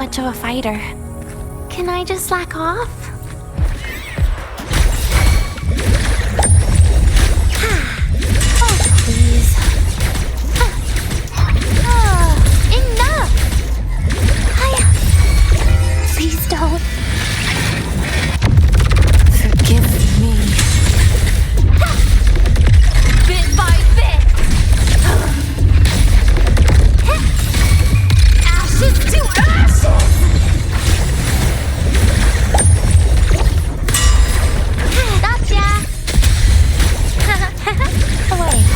much of a fighter. Can I just slack off? Oh, please. Enough! Please don't. Forgive me. Bit by bit. Ashes to ashes! Gotcha! Wait.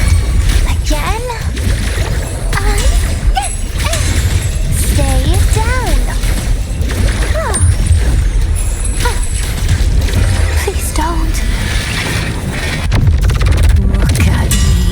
Again? Stay down. Please don't. Look at me.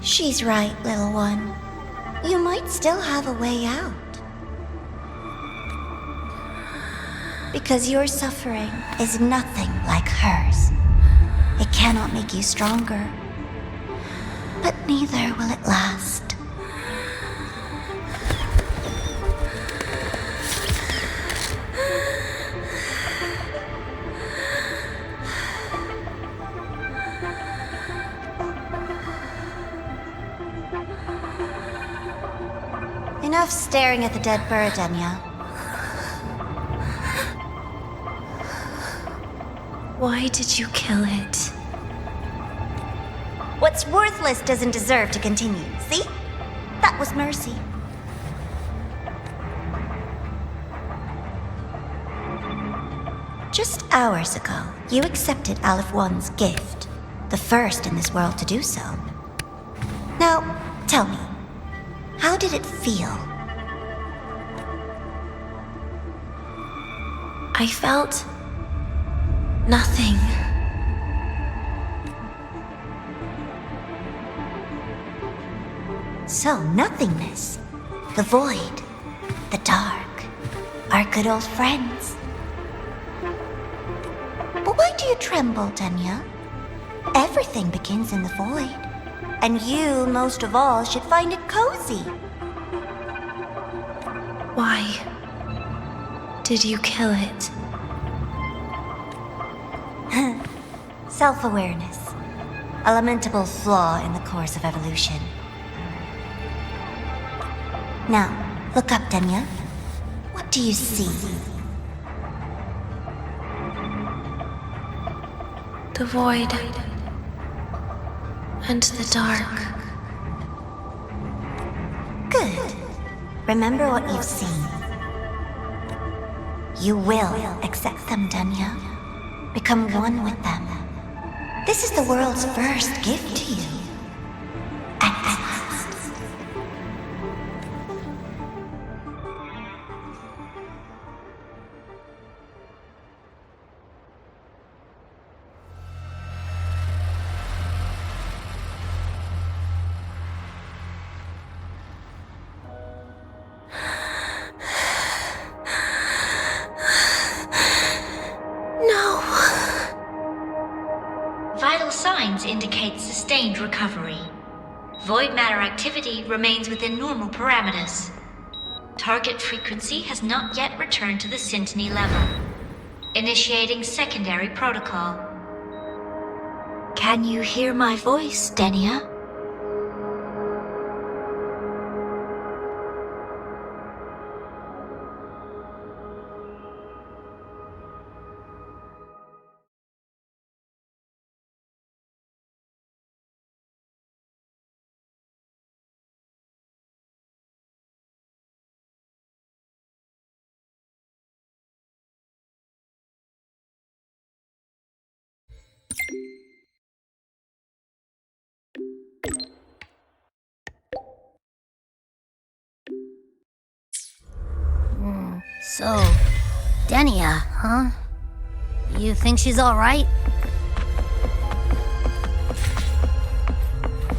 She's right, little one. You might still have a way out. Because your suffering is nothing like hers. It cannot make you stronger, but neither will it last. Enough staring at the dead bird, Enya. Why did you kill it? What's worthless doesn't deserve to continue, see? That was mercy. Just hours ago, you accepted Aleph One's gift, the first in this world to do so. Now, tell me, how did it feel? I felt nothing. So, nothingness, the void, the dark, our good old friends. But why do you tremble, Enya? Everything begins in the void, and you, most of all, should find it cozy. Why did you kill it? Self-awareness, a lamentable flaw in the course of evolution. Now, look up, Enya. What do you see? The void and the dark. Good. Remember what you've seen. You will accept them, Enya. Become one with them. This is the world's first gift to you. At last. indicate sustained recovery. Void matter activity remains within normal parameters. Target frequency has not yet returned to the Syntony level. Initiating secondary protocol. Can you hear my voice, Denia? So, Denia, huh? You think she's alright?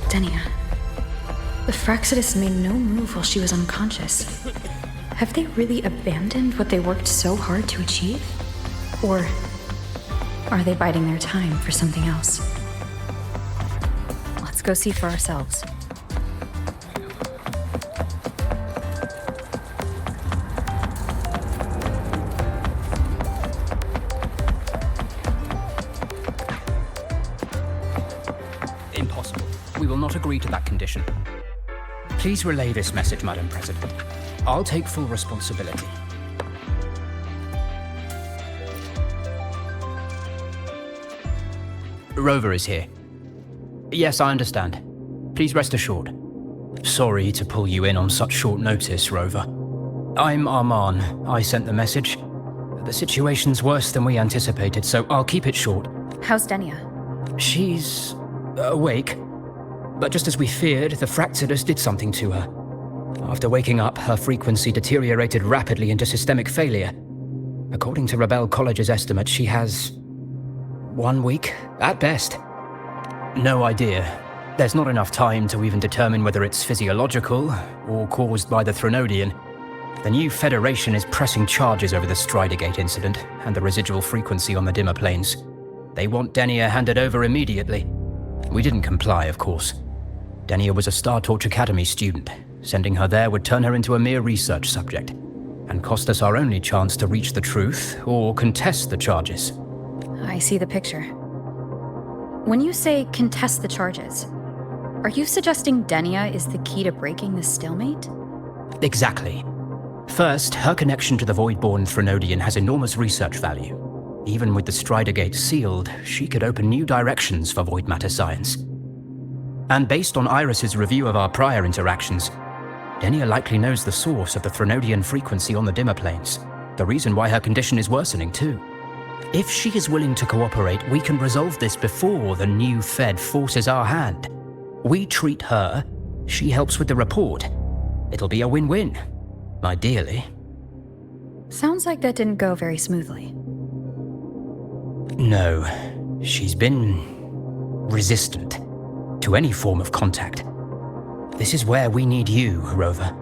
Denia. The Fraxidus made no move while she was unconscious. Have they really abandoned what they worked so hard to achieve? Or are they biding their time for something else? Let's go see for ourselves. Impossible. We will not agree to that condition. Please relay this message, Madam President. I'll take full responsibility. Rover is here. Yes, I understand. Please rest assured. Sorry to pull you in on such short notice, Rover. I'm Arman. I sent the message. The situation's worse than we anticipated, so I'll keep it short. How's Denia? She's awake. But just as we feared, the Fraxidus did something to her. After waking up, her frequency deteriorated rapidly into systemic failure. According to Rebel College's estimate, she has 1 week, at best. No idea. There's not enough time to even determine whether it's physiological or caused by the Threnodian. The new Federation is pressing charges over the Stridergate incident and the residual frequency on the dimmer planes. They want Denia handed over immediately. We didn't comply, of course. Denia was a Star Torch Academy student. Sending her there would turn her into a mere research subject and cost us our only chance to reach the truth or contest the charges. I see the picture. When you say contest the charges, are you suggesting Denia is the key to breaking the stalemate? Exactly. First, her connection to the Voidborn Threnodian has enormous research value. Even with the Stridergate sealed, she could open new directions for void matter science. And based on Iris's review of our prior interactions, Denia likely knows the source of the Threnodian frequency on the dimmer planes, the reason why her condition is worsening too. If she is willing to cooperate, we can resolve this before the new Fed forces our hand. We treat her, she helps with the report. It'll be a win-win, ideally. Sounds like that didn't go very smoothly. No, she's been resistant to any form of contact. This is where we need you, Rover.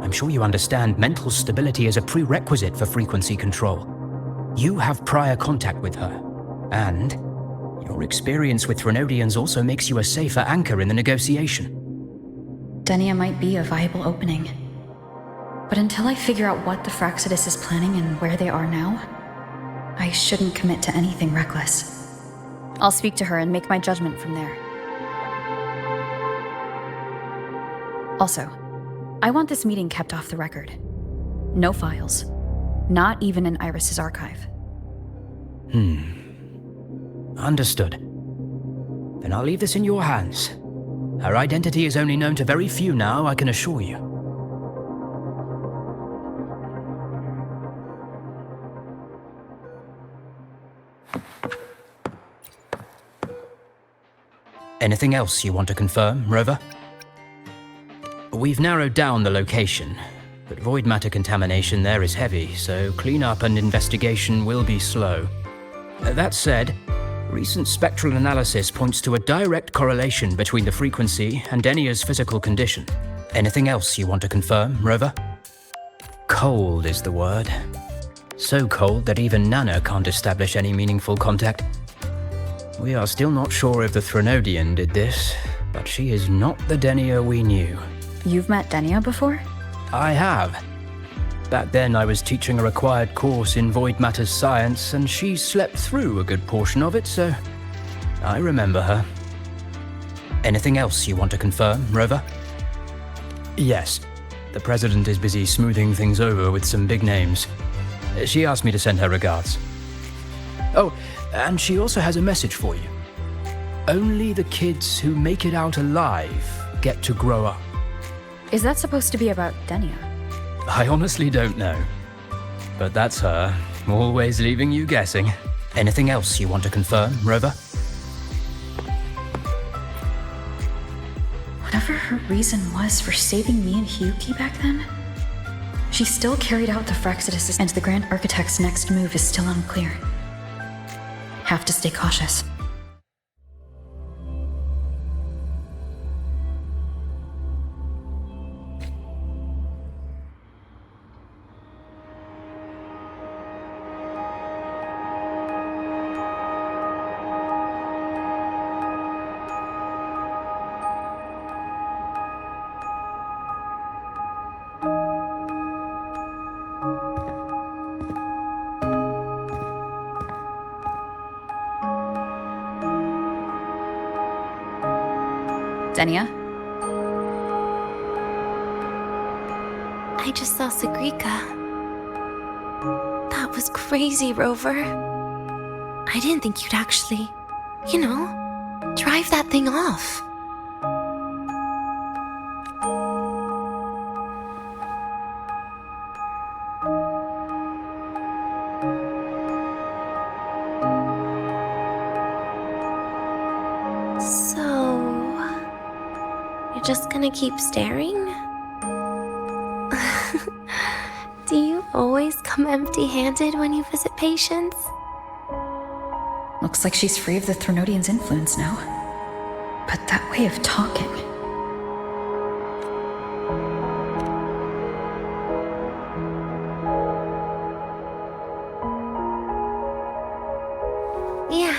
I'm sure you understand mental stability is a prerequisite for frequency control. You have prior contact with her, and your experience with Threnodians also makes you a safer anchor in the negotiation. Denia might be a viable opening. But until I figure out what the Fraxidus is planning and where they are now, I shouldn't commit to anything reckless. I'll speak to her and make my judgment from there. Also, I want this meeting kept off the record. No files. Not even in Iris's archive. Understood. Then I'll leave this in your hands. Her identity is only known to very few now, I can assure you. Anything else you want to confirm, Rover? We've narrowed down the location, but void matter contamination there is heavy, so cleanup and investigation will be slow. That said, recent spectral analysis points to a direct correlation between the frequency and Denia's physical condition. Anything else you want to confirm, Rover? Cold is the word. So cold that even Nana can't establish any meaningful contact. We are still not sure if the Threnodian did this, but she is not the Denia we knew. You've met Denia before? I have. Back then I was teaching a required course in Void Matters Science, and she slept through a good portion of it, so I remember her. Anything else you want to confirm, Rover? Yes. The President is busy smoothing things over with some big names. She asked me to send her regards. Oh, and she also has a message for you. Only the kids who make it out alive get to grow up. Is that supposed to be about Denia? I honestly don't know. But that's her, always leaving you guessing. Anything else you want to confirm, Rover? Whatever her reason was for saving me and Hyuki back then, she still carried out the Fraxidus, and the Grand Architect's next move is still unclear. Have to stay cautious. Denia? I just saw Sagrika. That was crazy, Rover. I didn't think you'd actually, drive that thing off. Just gonna keep staring? Do you always come empty-handed when you visit patients? Looks like she's free of the Threnodian's influence now. But that way of talking... Yeah,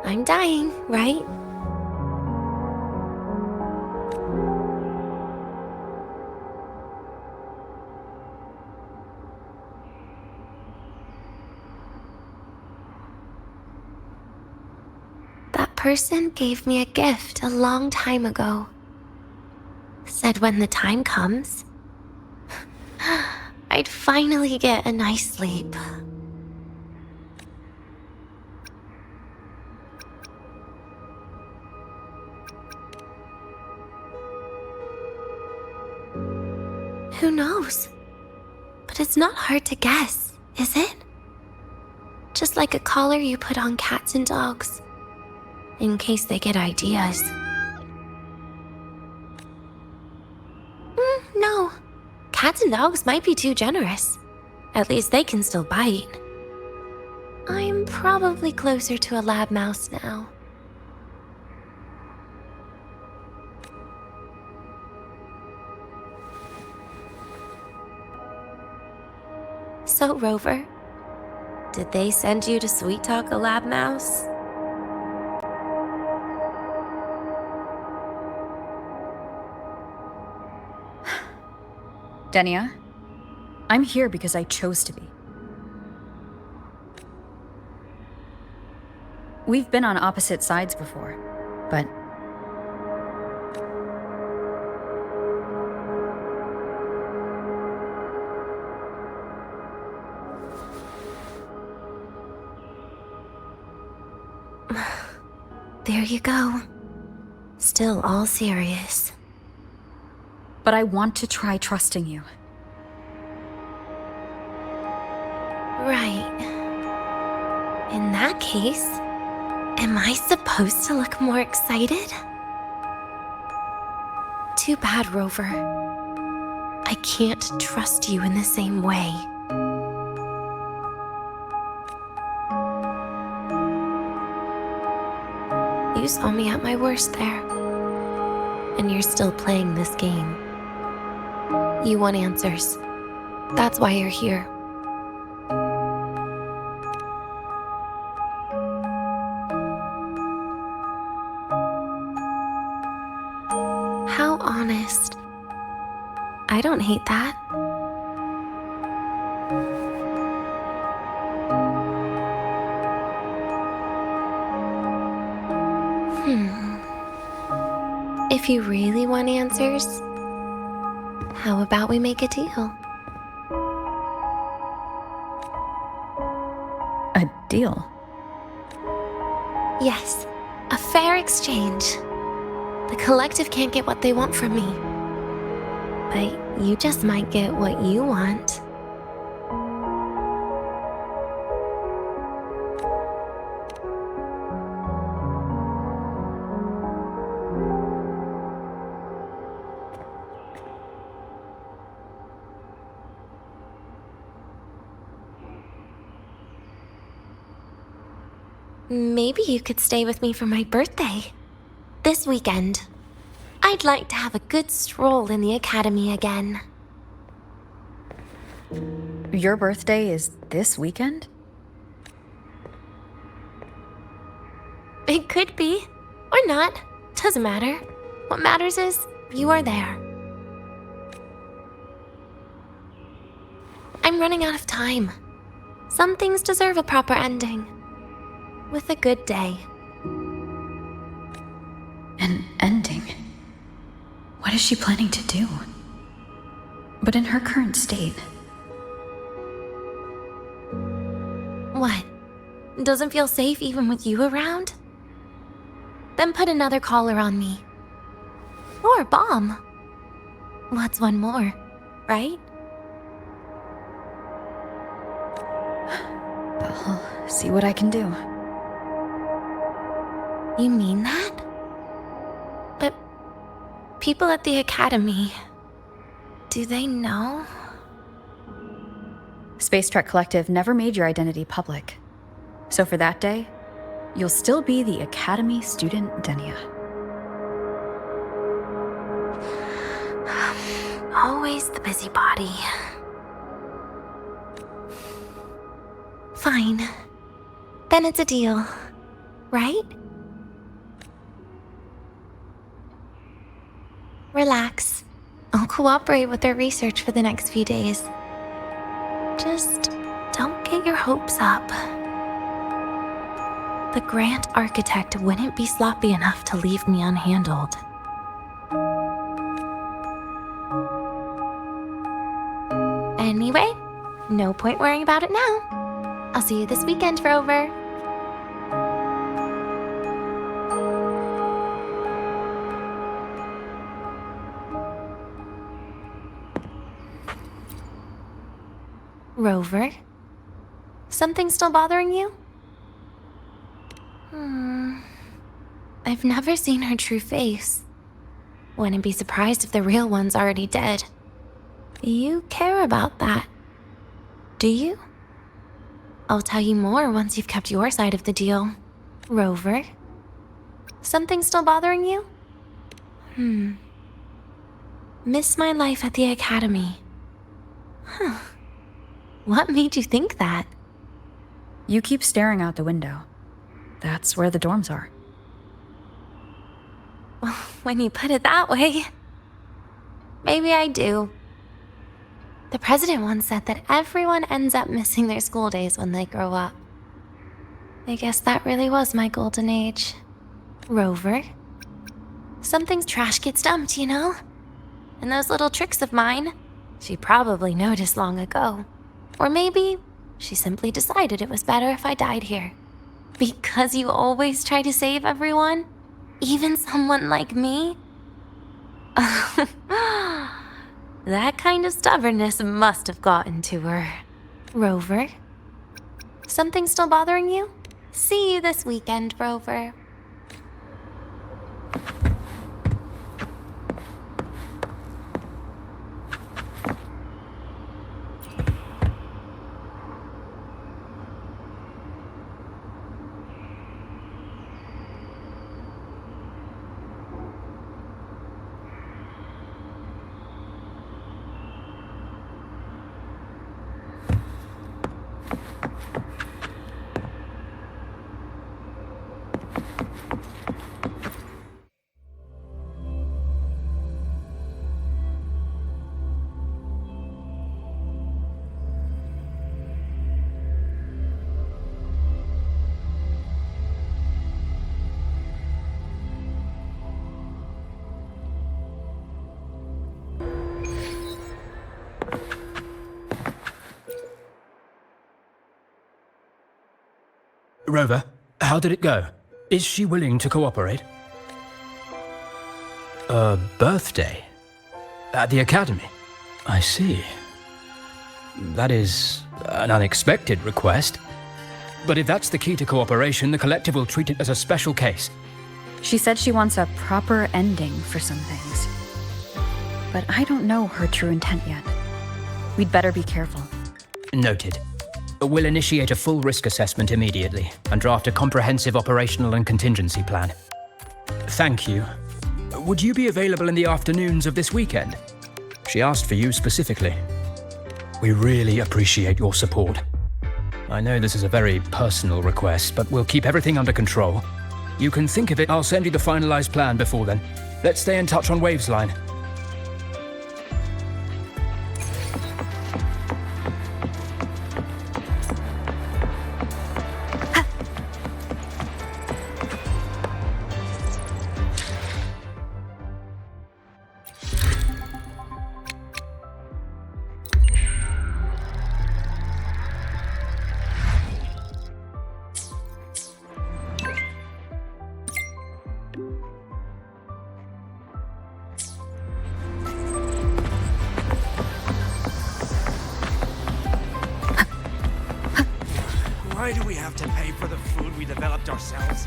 I'm dying, right? Person gave me a gift a long time ago. Said when the time comes, I'd finally get a nice sleep. Who knows? But it's not hard to guess, is it? Just like a collar you put on cats and dogs, in case they get ideas. No. Cats and dogs might be too generous. At least they can still bite. I'm probably closer to a lab mouse now. So, Rover, did they send you to sweet talk a lab mouse? Denia, I'm here because I chose to be. We've been on opposite sides before, but... There you go. Still all serious. But I want to try trusting you. Right. In that case, am I supposed to look more excited? Too bad, Rover. I can't trust you in the same way. You saw me at my worst there. And you're still playing this game. You want answers. That's why you're here. don't hate that. If you really want answers, how about we make a deal? A deal? Yes, a fair exchange. The collective can't get what they want from me. But you just might get what you want. Maybe you could stay with me for my birthday. This weekend. I'd like to have a good stroll in the academy again. Your birthday is this weekend? It could be, or not. Doesn't matter. What matters is you are there. I'm running out of time. Some things deserve a proper ending. With a good day. An ending? What is she planning to do? But in her current state... What? Doesn't feel safe even with you around? Then put another collar on me. Or a bomb. What's one more, right? I'll see what I can do. You mean that? But people at the academy, do they know? Space Trek Collective never made your identity public. So for that day, you'll still be the Academy student Denia. Always the busybody. Fine. Then it's a deal, right? Relax. I'll cooperate with their research for the next few days. Just don't get your hopes up. The Grant Architect wouldn't be sloppy enough to leave me unhandled. Anyway, no point worrying about it now. I'll see you this weekend, Rover. Rover? Something still bothering you? I've never seen her true face. Wouldn't be surprised if the real one's already dead. You care about that, do you? I'll tell you more once you've kept your side of the deal. Rover? Something still bothering you? Miss my life at the academy. Huh. What made you think that? You keep staring out the window. That's where the dorms are. Well, when you put it that way, maybe I do. The president once said that everyone ends up missing their school days when they grow up. I guess that really was my golden age. Rover? Something's trash gets dumped, you know? And those little tricks of mine, she probably noticed long ago. Or maybe she simply decided it was better if I died here. Because you always try to save everyone? Even someone like me? That kind of stubbornness must have gotten to her. Rover? Something still bothering you? See you this weekend, Rover. Rover, how did it go? Is she willing to cooperate? A birthday? At the academy? I see. That is an unexpected request. But if that's the key to cooperation, the Collective will treat it as a special case. She said she wants a proper ending for some things. But I don't know her true intent yet. We'd better be careful. Noted. We'll initiate a full risk assessment immediately and draft a comprehensive operational and contingency plan. Thank you. Would you be available in the afternoons of this weekend? She asked for you specifically. We really appreciate your support. I know this is a very personal request, but we'll keep everything under control. You can think of it. I'll send you the finalized plan before then. Let's stay in touch on Waves Line. Why do we have to pay for the food we developed ourselves?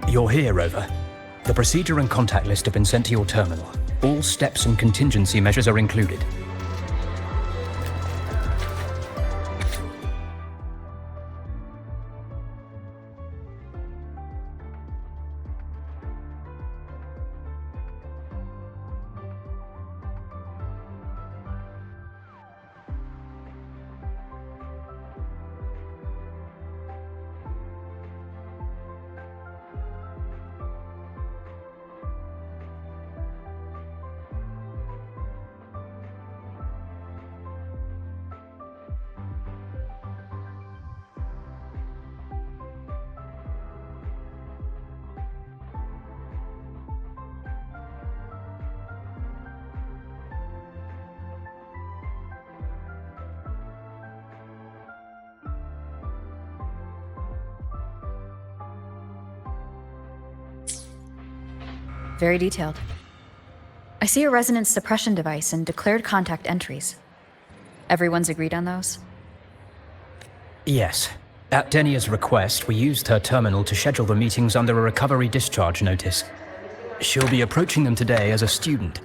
You're here, Rover. The procedure and contact list have been sent to your terminal. All steps and contingency measures are included. Very detailed. I see a resonance suppression device and declared contact entries. Everyone's agreed on those? Yes. At Denia's request, we used her terminal to schedule the meetings under a recovery discharge notice. She'll be approaching them today as a student.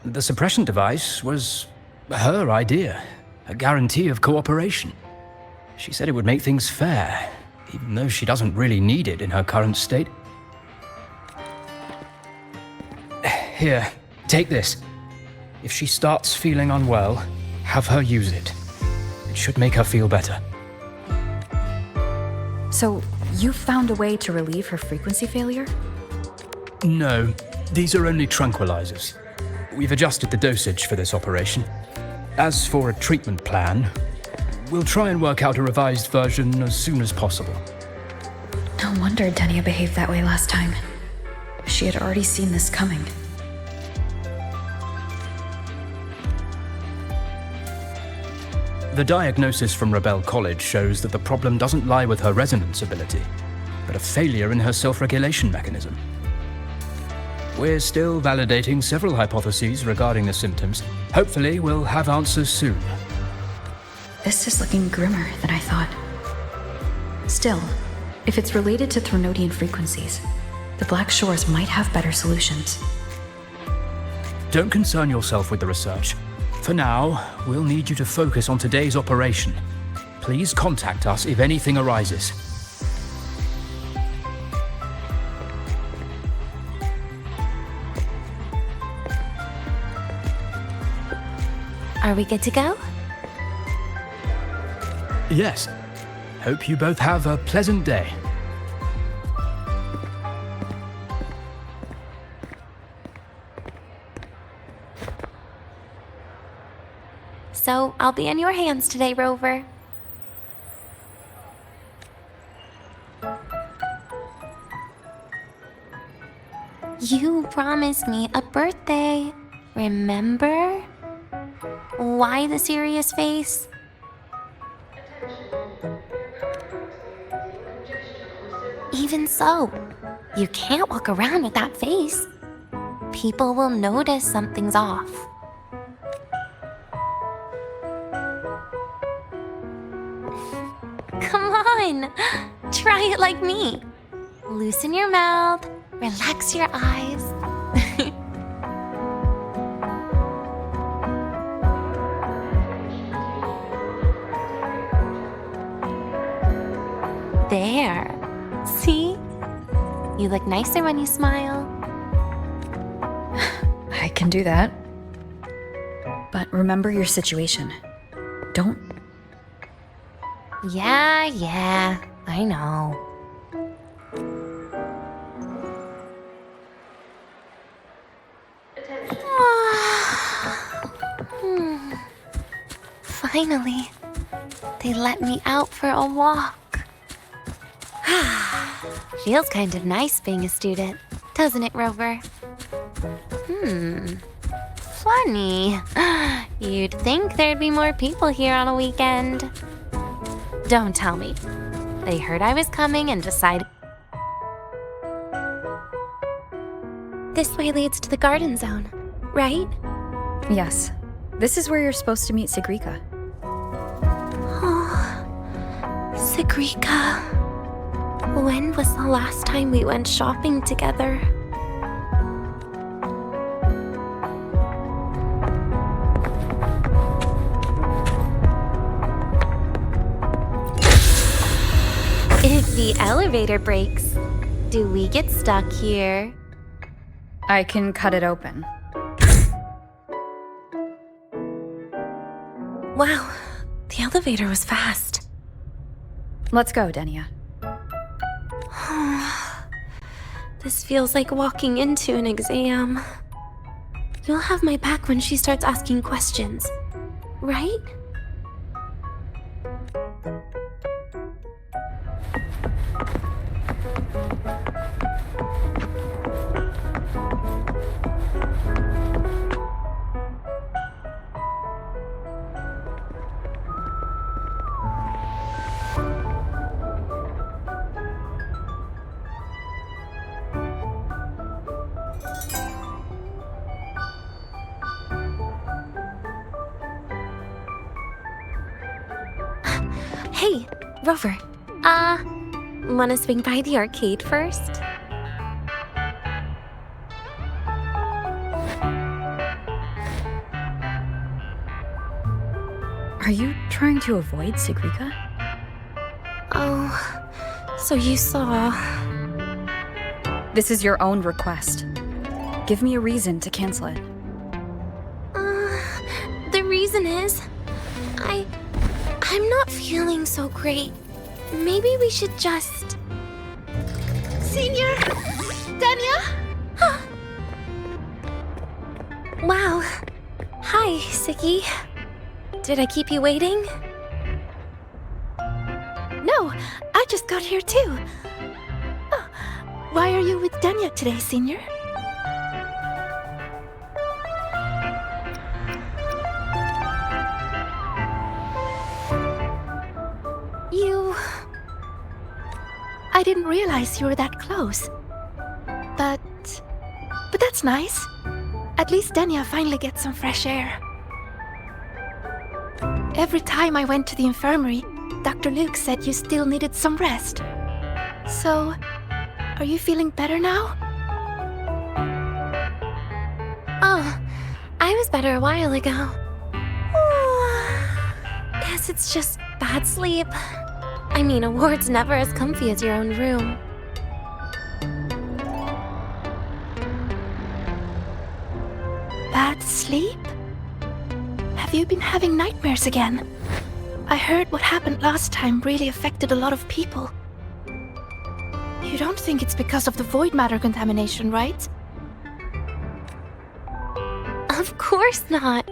The suppression device was her idea, a guarantee of cooperation. She said it would make things fair, even though she doesn't really need it in her current state. Here, take this. If she starts feeling unwell, have her use it. It should make her feel better. So, you found a way to relieve her frequency failure? No, these are only tranquilizers. We've adjusted the dosage for this operation. As for a treatment plan, we'll try and work out a revised version as soon as possible. No wonder Denia behaved that way last time. She had already seen this coming. The diagnosis from Rebel College shows that the problem doesn't lie with her resonance ability, but a failure in her self-regulation mechanism. We're still validating several hypotheses regarding the symptoms. Hopefully, we'll have answers soon. This is looking grimmer than I thought. Still, if it's related to Thronodian frequencies, the Black Shores might have better solutions. Don't concern yourself with the research. For now, we'll need you to focus on today's operation. Please contact us if anything arises. Are we good to go? Yes. Hope you both have a pleasant day. So I'll be in your hands today, Rover. You promised me a birthday, remember? Why the serious face? Even so, you can't walk around with that face. People will notice something's off. Come on, try it like me. Loosen your mouth, relax your eyes. There. See? You look nicer when you smile. I can do that. But remember your situation. Don't. Yeah, I know. Finally, they let me out for a walk. Feels kind of nice being a student, doesn't it, Rover? Funny. You'd think there'd be more people here on a weekend. Don't tell me. They heard I was coming and decided. This way leads to the garden zone, right? Yes. This is where you're supposed to meet Sigrika. Oh, Sigrika. When was the last time we went shopping together? If the elevator breaks, do we get stuck here? I can cut it open. Wow, the elevator was fast. Let's go, Denia. This feels like walking into an exam. You'll have my back when she starts asking questions, right? Hey, Rover. Wanna swing by the arcade first? Are you trying to avoid Sigrika? Oh, so you saw. This is your own request. Give me a reason to cancel it. The reason is, I'm not feeling so great. Maybe we should just... Senior? Denia? Wow. Hi, Siggy. Did I keep you waiting? No, I just got here too. Oh, why are you with Denia today, Senior? I didn't realize you were that close. But that's nice. At least Denia finally gets some fresh air. Every time I went to the infirmary, Dr. Luke said you still needed some rest. So, are you feeling better now? Oh, I was better a while ago. Guess it's just bad sleep. I mean, a ward's never as comfy as your own room. Bad sleep? Have you been having nightmares again? I heard what happened last time really affected a lot of people. You don't think it's because of the void matter contamination, right? Of course not.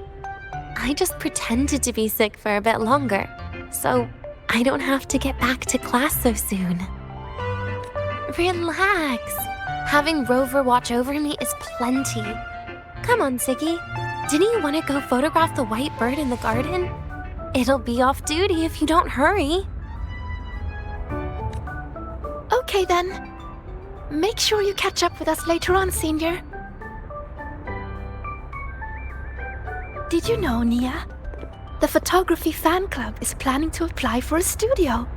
I just pretended to be sick for a bit longer, so I don't have to get back to class so soon. Relax. Having Rover watch over me is plenty. Come on, Siggy. Didn't you want to go photograph the white bird in the garden? It'll be off duty if you don't hurry. Okay then. Make sure you catch up with us later on, Senior. Did you know, Nia? The photography fan club is planning to apply for a studio.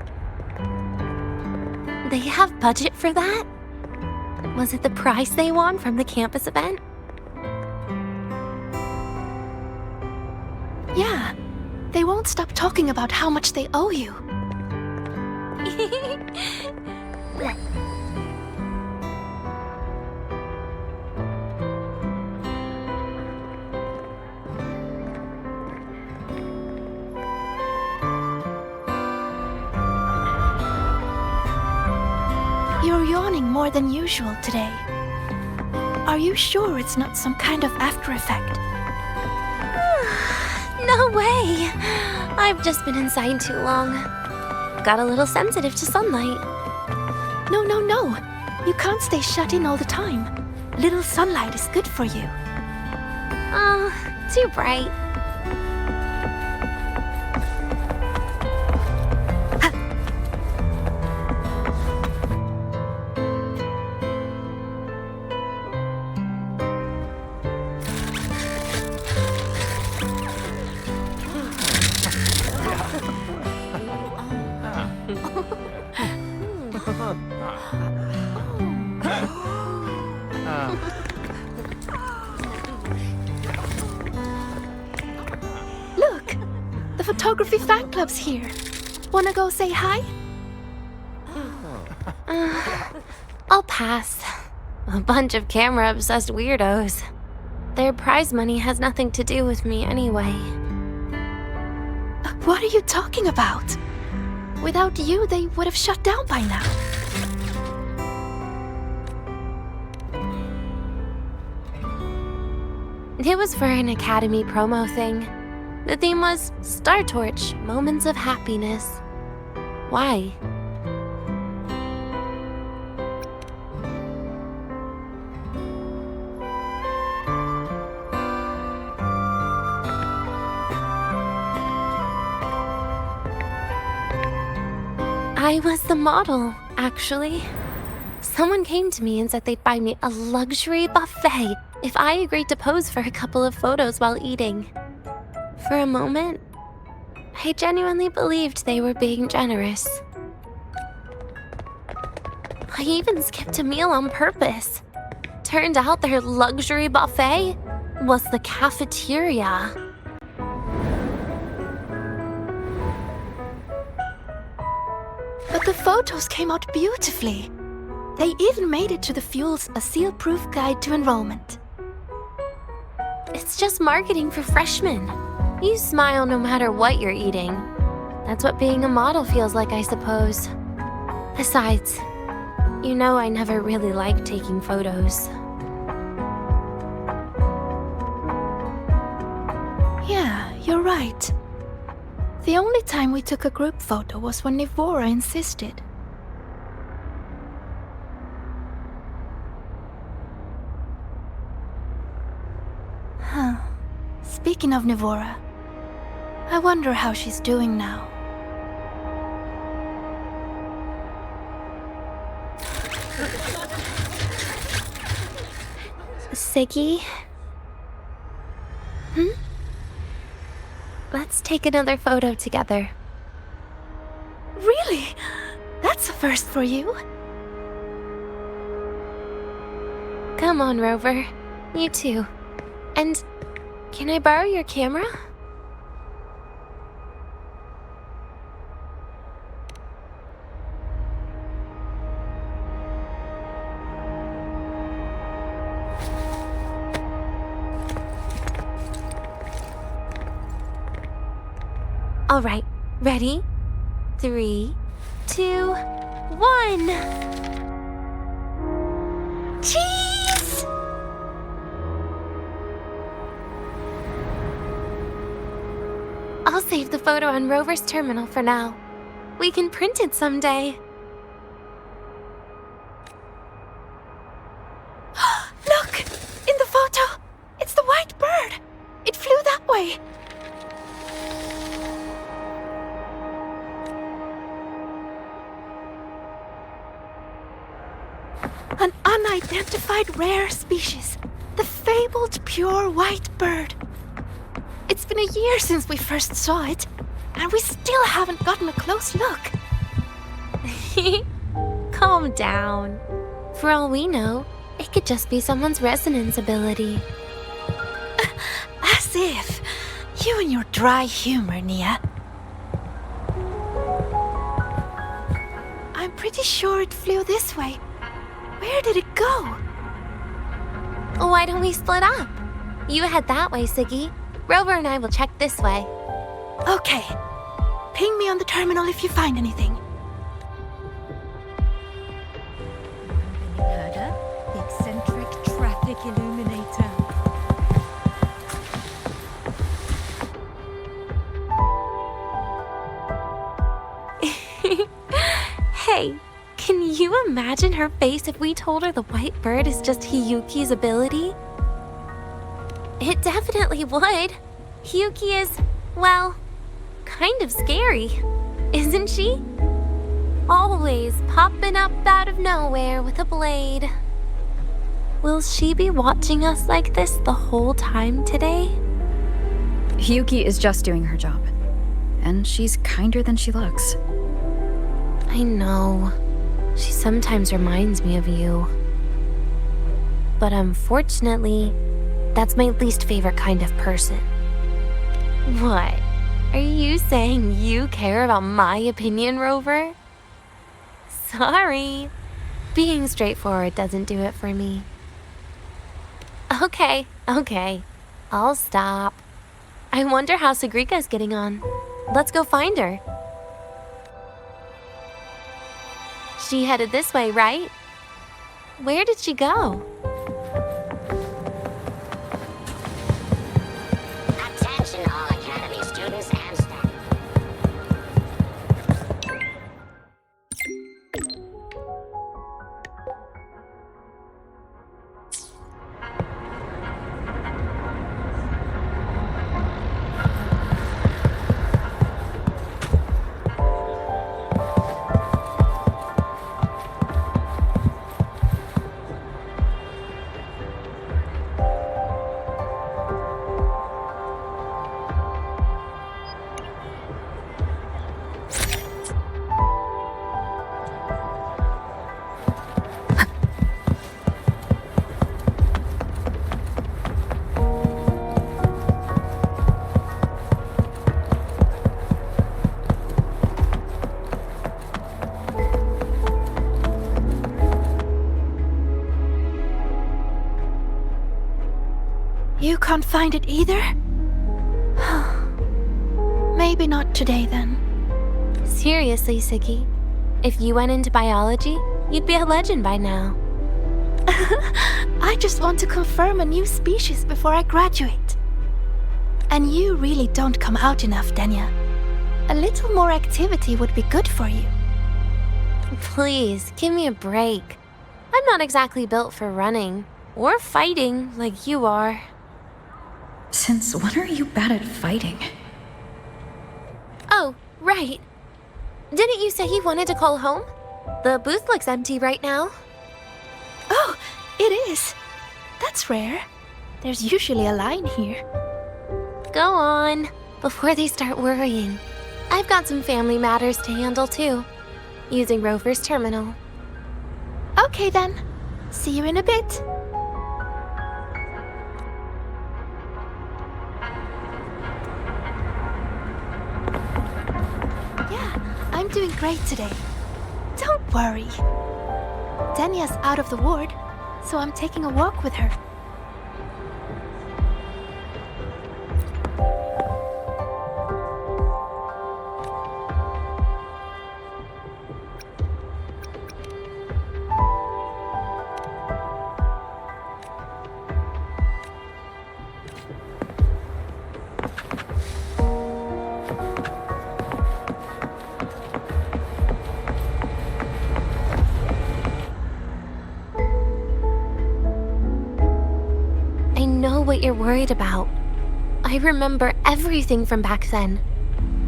They have budget for that? Was it the prize they won from the campus event? Yeah. They won't stop talking about how much they owe you. You're yawning more than usual today. Are you sure it's not some kind of after effect? No way! I've just been inside too long. Got a little sensitive to sunlight. No. You can't stay shut in all the time. Little sunlight is good for you. Oh, too bright. Look! The photography fan club's here. Wanna go say hi? I'll pass. A bunch of camera-obsessed weirdos. Their prize money has nothing to do with me anyway. What are you talking about? Without you, they would have shut down by now. It was for an Academy promo thing. The theme was Star Torch, Moments of Happiness. Why? I was the model, actually. Someone came to me and said they'd buy me a luxury buffet if I agreed to pose for a couple of photos while eating. For a moment, I genuinely believed they were being generous. I even skipped a meal on purpose. Turned out their luxury buffet was the cafeteria. But the photos came out beautifully. They even made it to the Fuel's A Seal-Proof Guide to Enrollment. It's just marketing for freshmen. You smile no matter what you're eating. That's what being a model feels like, I suppose. Besides, you know I never really liked taking photos. Yeah, you're right. The only time we took a group photo was when Nivora insisted. Huh. Speaking of Nivora, I wonder how she's doing now. Siggy? Let's take another photo together. Really? That's a first for you. Come on, Rover. You too. And can I borrow your camera? All right, ready? 3, 2, 1. Cheese! I'll save the photo on Rover's terminal for now. We can print it someday. Look! In the photo! It's the white bird! It flew that way! An unidentified rare species. The fabled pure white bird. It's been a year since we first saw it, and we still haven't gotten a close look. Calm down. For all we know, it could just be someone's resonance ability. As if. You and your dry humor, Nia. I'm pretty sure it flew this way. Where did it go? Why don't we split up? You head that way, Siggy. Rover and I will check this way. Okay. Ping me on the terminal if you find anything. Herder, the eccentric traffic illuminator. Hey, can you imagine her face if we told her the white bird is just Hiyuki's ability? It definitely would. Hiyuki is, well, kind of scary, isn't she? Always popping up out of nowhere with a blade. Will she be watching us like this the whole time today? Hiyuki is just doing her job. And she's kinder than she looks. I know. She sometimes reminds me of you. But unfortunately, that's my least favorite kind of person. What? Are you saying you care about my opinion, Rover? Sorry. Being straightforward doesn't do it for me. Okay. I'll stop. I wonder how Sagrika's getting on. Let's go find her. She headed this way, right? Where did she go? Attention all Academy students and staff. You can't find it either? Maybe not today then. Seriously, Siggy. If you went into biology, you'd be a legend by now. I just want to confirm a new species before I graduate. And you really don't come out enough, Denya. A little more activity would be good for you. Please, give me a break. I'm not exactly built for running or fighting like you are. Since when are you bad at fighting? Oh, right. Didn't you say you wanted to call home? The booth looks empty right now. Oh, it is. That's rare. There's usually a line here. Go on, before they start worrying. I've got some family matters to handle too, using Rover's terminal. Okay then. See you in a bit. Yeah, I'm doing great today. Don't worry. Denya's out of the ward, so I'm taking a walk with her. know what you're worried about. I remember everything from back then.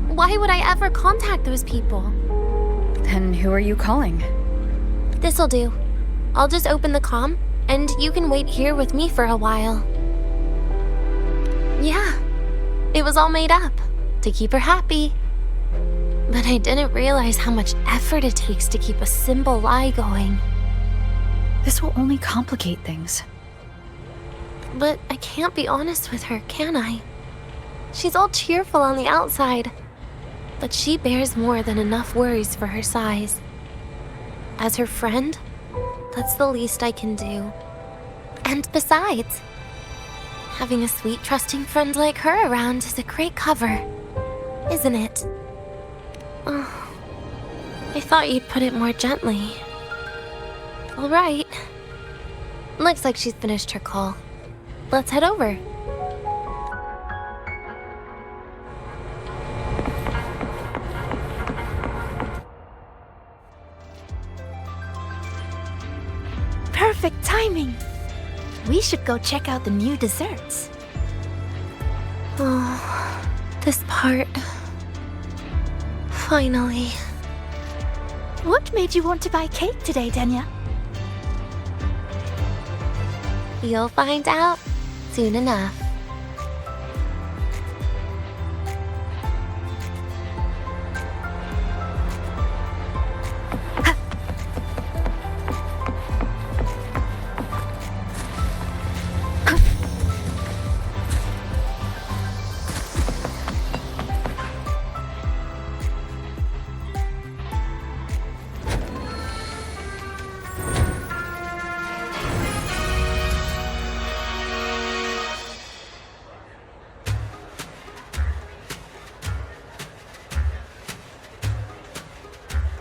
Why would I ever contact those people? Then who are you calling? This'll do. I'll just open the comm, and you can wait here with me for a while. Yeah, it was all made up to keep her happy. But I didn't realize how much effort it takes to keep a simple lie going. This will only complicate things. But I can't be honest with her, can I? She's all cheerful on the outside, but she bears more than enough worries for her size. As her friend, that's the least I can do. And besides, having a sweet, trusting friend like her around is a great cover, isn't it? Oh, I thought you'd put it more gently. All right. Looks like she's finished her call. Let's head over. Perfect timing. We should go check out the new desserts. Oh, this part. Finally. What made you want to buy cake today, Denya? You'll find out soon enough.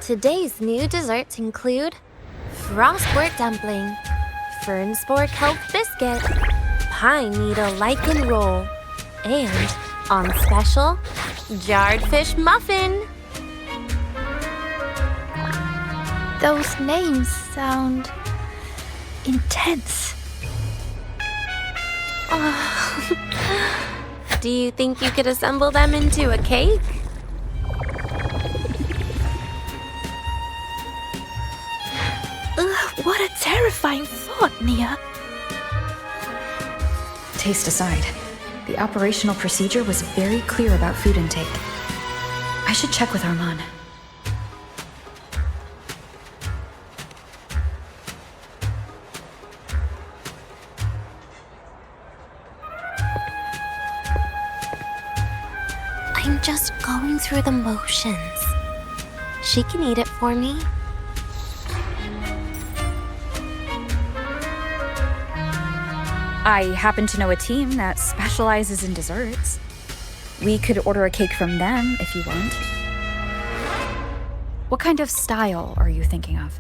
Today's new desserts include frostwort dumpling, fern spore kelp biscuit, pine needle lichen roll, and, on special, jarred fish muffin. Those names sound intense. Do you think you could assemble them into a cake? What a terrifying thought, Nia. Taste aside, the operational procedure was very clear about food intake. I should check with Arman. I'm just going through the motions. She can eat it for me. I happen to know a team that specializes in desserts. We could order a cake from them if you want. What kind of style are you thinking of?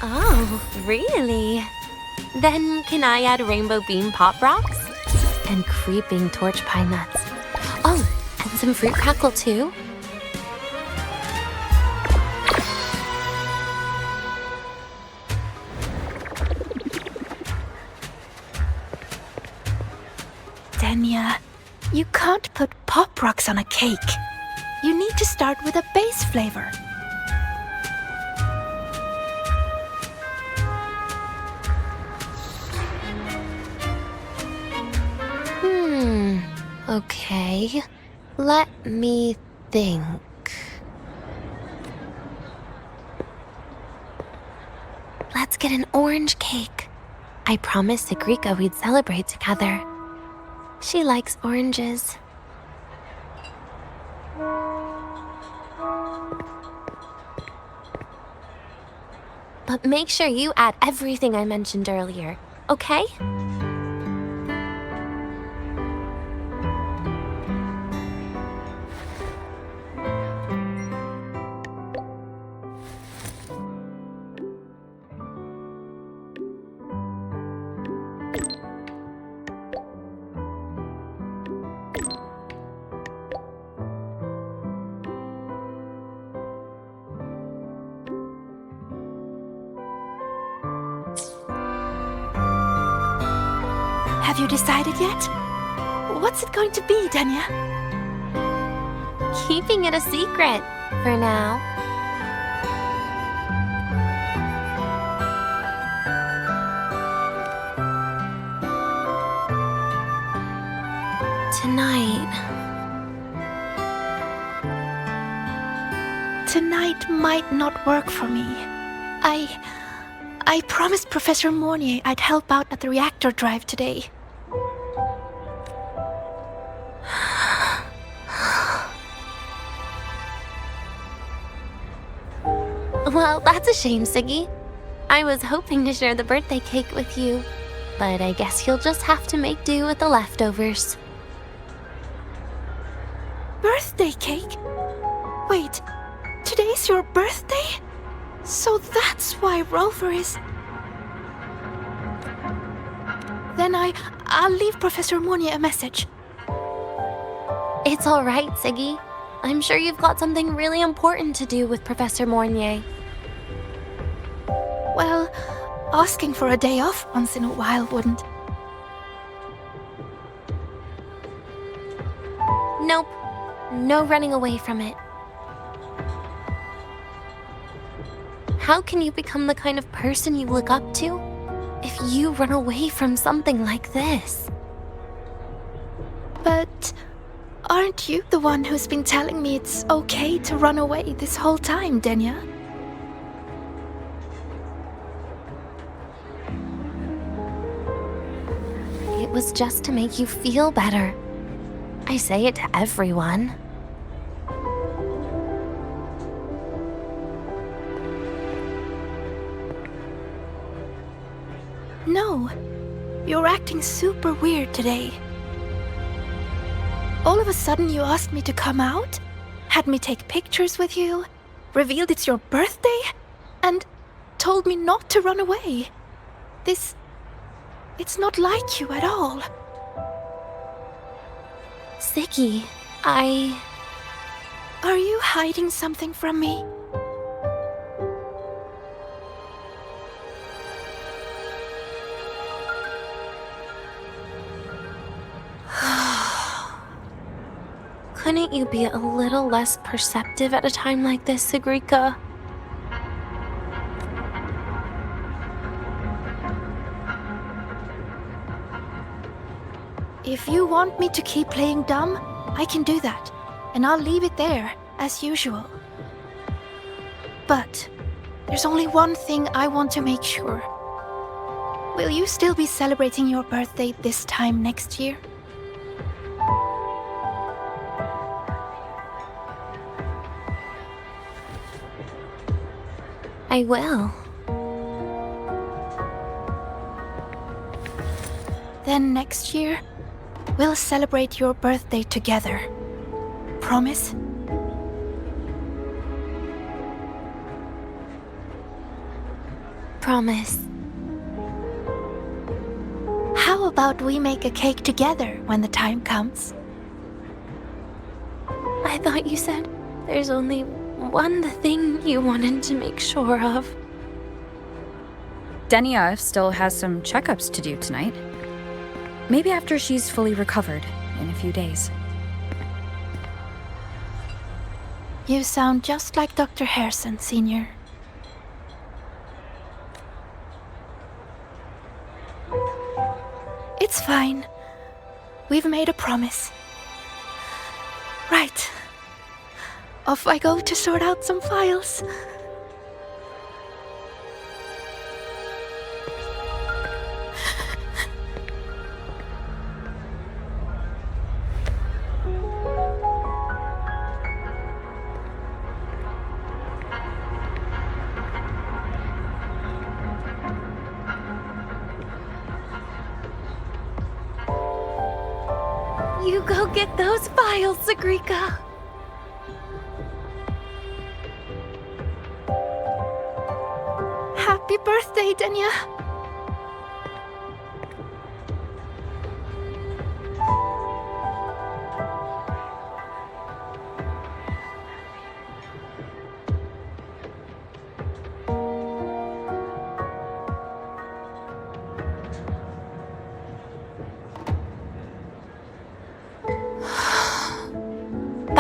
Oh, really? Then can I add rainbow bean pop rocks? And creeping torch pine nuts. Oh, and some fruit crackle too? Denya, you can't put pop rocks on a cake. You need to start with a base flavor. Okay. Let me think. Let's get an orange cake. I promised Sigrika we'd celebrate together. She likes oranges. But make sure you add everything I mentioned earlier, okay? Have you decided yet? What's it going to be, Denya? Keeping it a secret for now. Tonight might not work for me. I promised Professor Mornier I'd help out at the reactor drive today. Well, that's a shame, Siggy. I was hoping to share the birthday cake with you, but I guess you'll just have to make do with the leftovers. Birthday cake? Wait, today's your birthday? So that's why Rover is... Then I'll leave Professor Mornier a message. It's all right, Siggy. I'm sure you've got something really important to do with Professor Mornier. Well, asking for a day off once in a while wouldn't. Nope. No running away from it. How can you become the kind of person you look up to if you run away from something like this? But aren't you the one who's been telling me it's okay to run away this whole time, Denya? It was just to make you feel better. I say it to everyone. No, you're acting super weird today. All of a sudden you asked me to come out, had me take pictures with you, revealed it's your birthday, and told me not to run away. It's not like you at all. Siggy, Are you hiding something from me? Couldn't you be a little less perceptive at a time like this, Sigrika? If you want me to keep playing dumb, I can do that, and I'll leave it there, as usual. But there's only one thing I want to make sure. Will you still be celebrating your birthday this time next year? I will. Then next year, we'll celebrate your birthday together. Promise? Promise. How about we make a cake together when the time comes? I thought you said there's only one thing you wanted to make sure of. Denia still has some checkups to do tonight. Maybe after she's fully recovered in a few days. You sound just like Dr. Harrison, Senior. It's fine. We've made a promise. Right. Off I go to sort out some files. You go get those files, Sigrika. Happy birthday, Denia.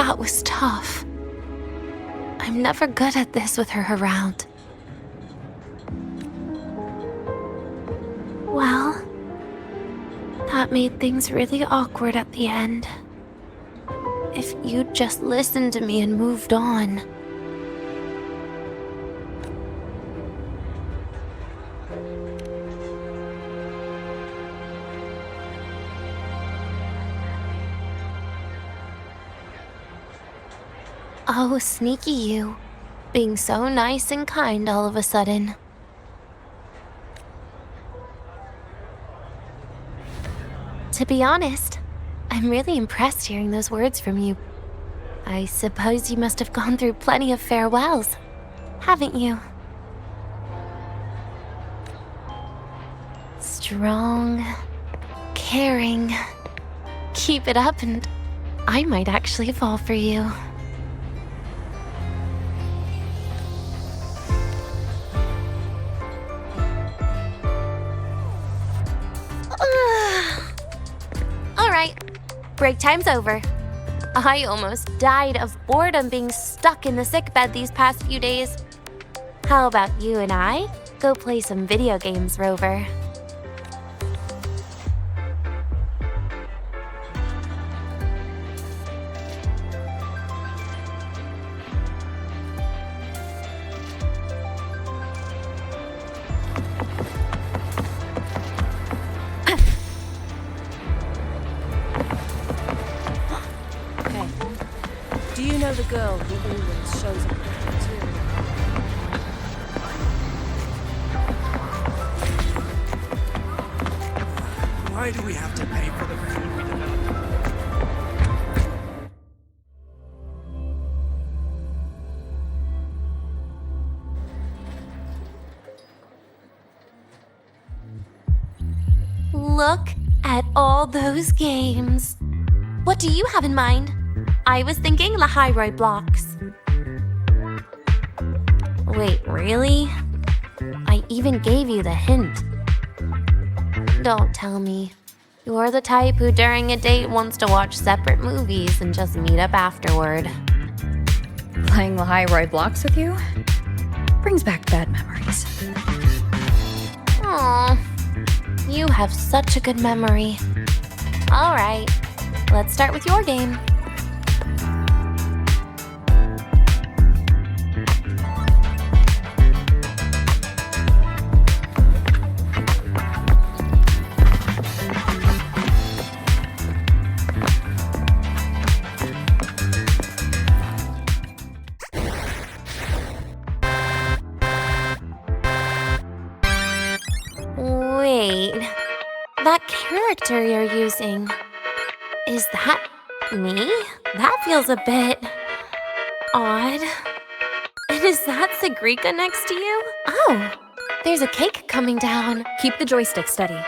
That was tough. I'm never good at this with her around. Well, that made things really awkward at the end. If you'd just listened to me and moved on. Oh, sneaky you. Being so nice and kind all of a sudden. To be honest, I'm really impressed hearing those words from you. I suppose you must have gone through plenty of farewells, haven't you? Strong, caring. Keep it up and I might actually fall for you. Alright, break time's over. I almost died of boredom being stuck in the sickbed these past few days. How about you and I go play some video games, Rover? Do you know the girl who always shows up in the cafeteria? Why do we have to pay for the food we developed? Look at all those games. What do you have in mind? I was thinking Lahai-Roi blocks. Wait, really? I even gave you the hint. Don't tell me. You're the type who during a date wants to watch separate movies and just meet up afterward. Playing Lahai-Roi blocks with you brings back bad memories. Aw, you have such a good memory. All right, let's start with your game. Wait, that character you're using, is that me? That feels a bit odd. And is that Sigrika next to you? Oh, there's a cake coming down. Keep the joystick steady.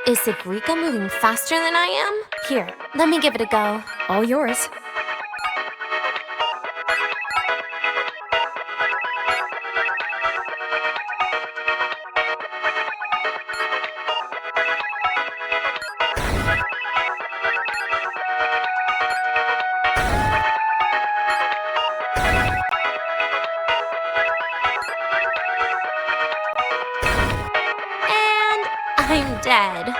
Is Sigrika moving faster than I am? Here, let me give it a go. All yours. And I'm dead.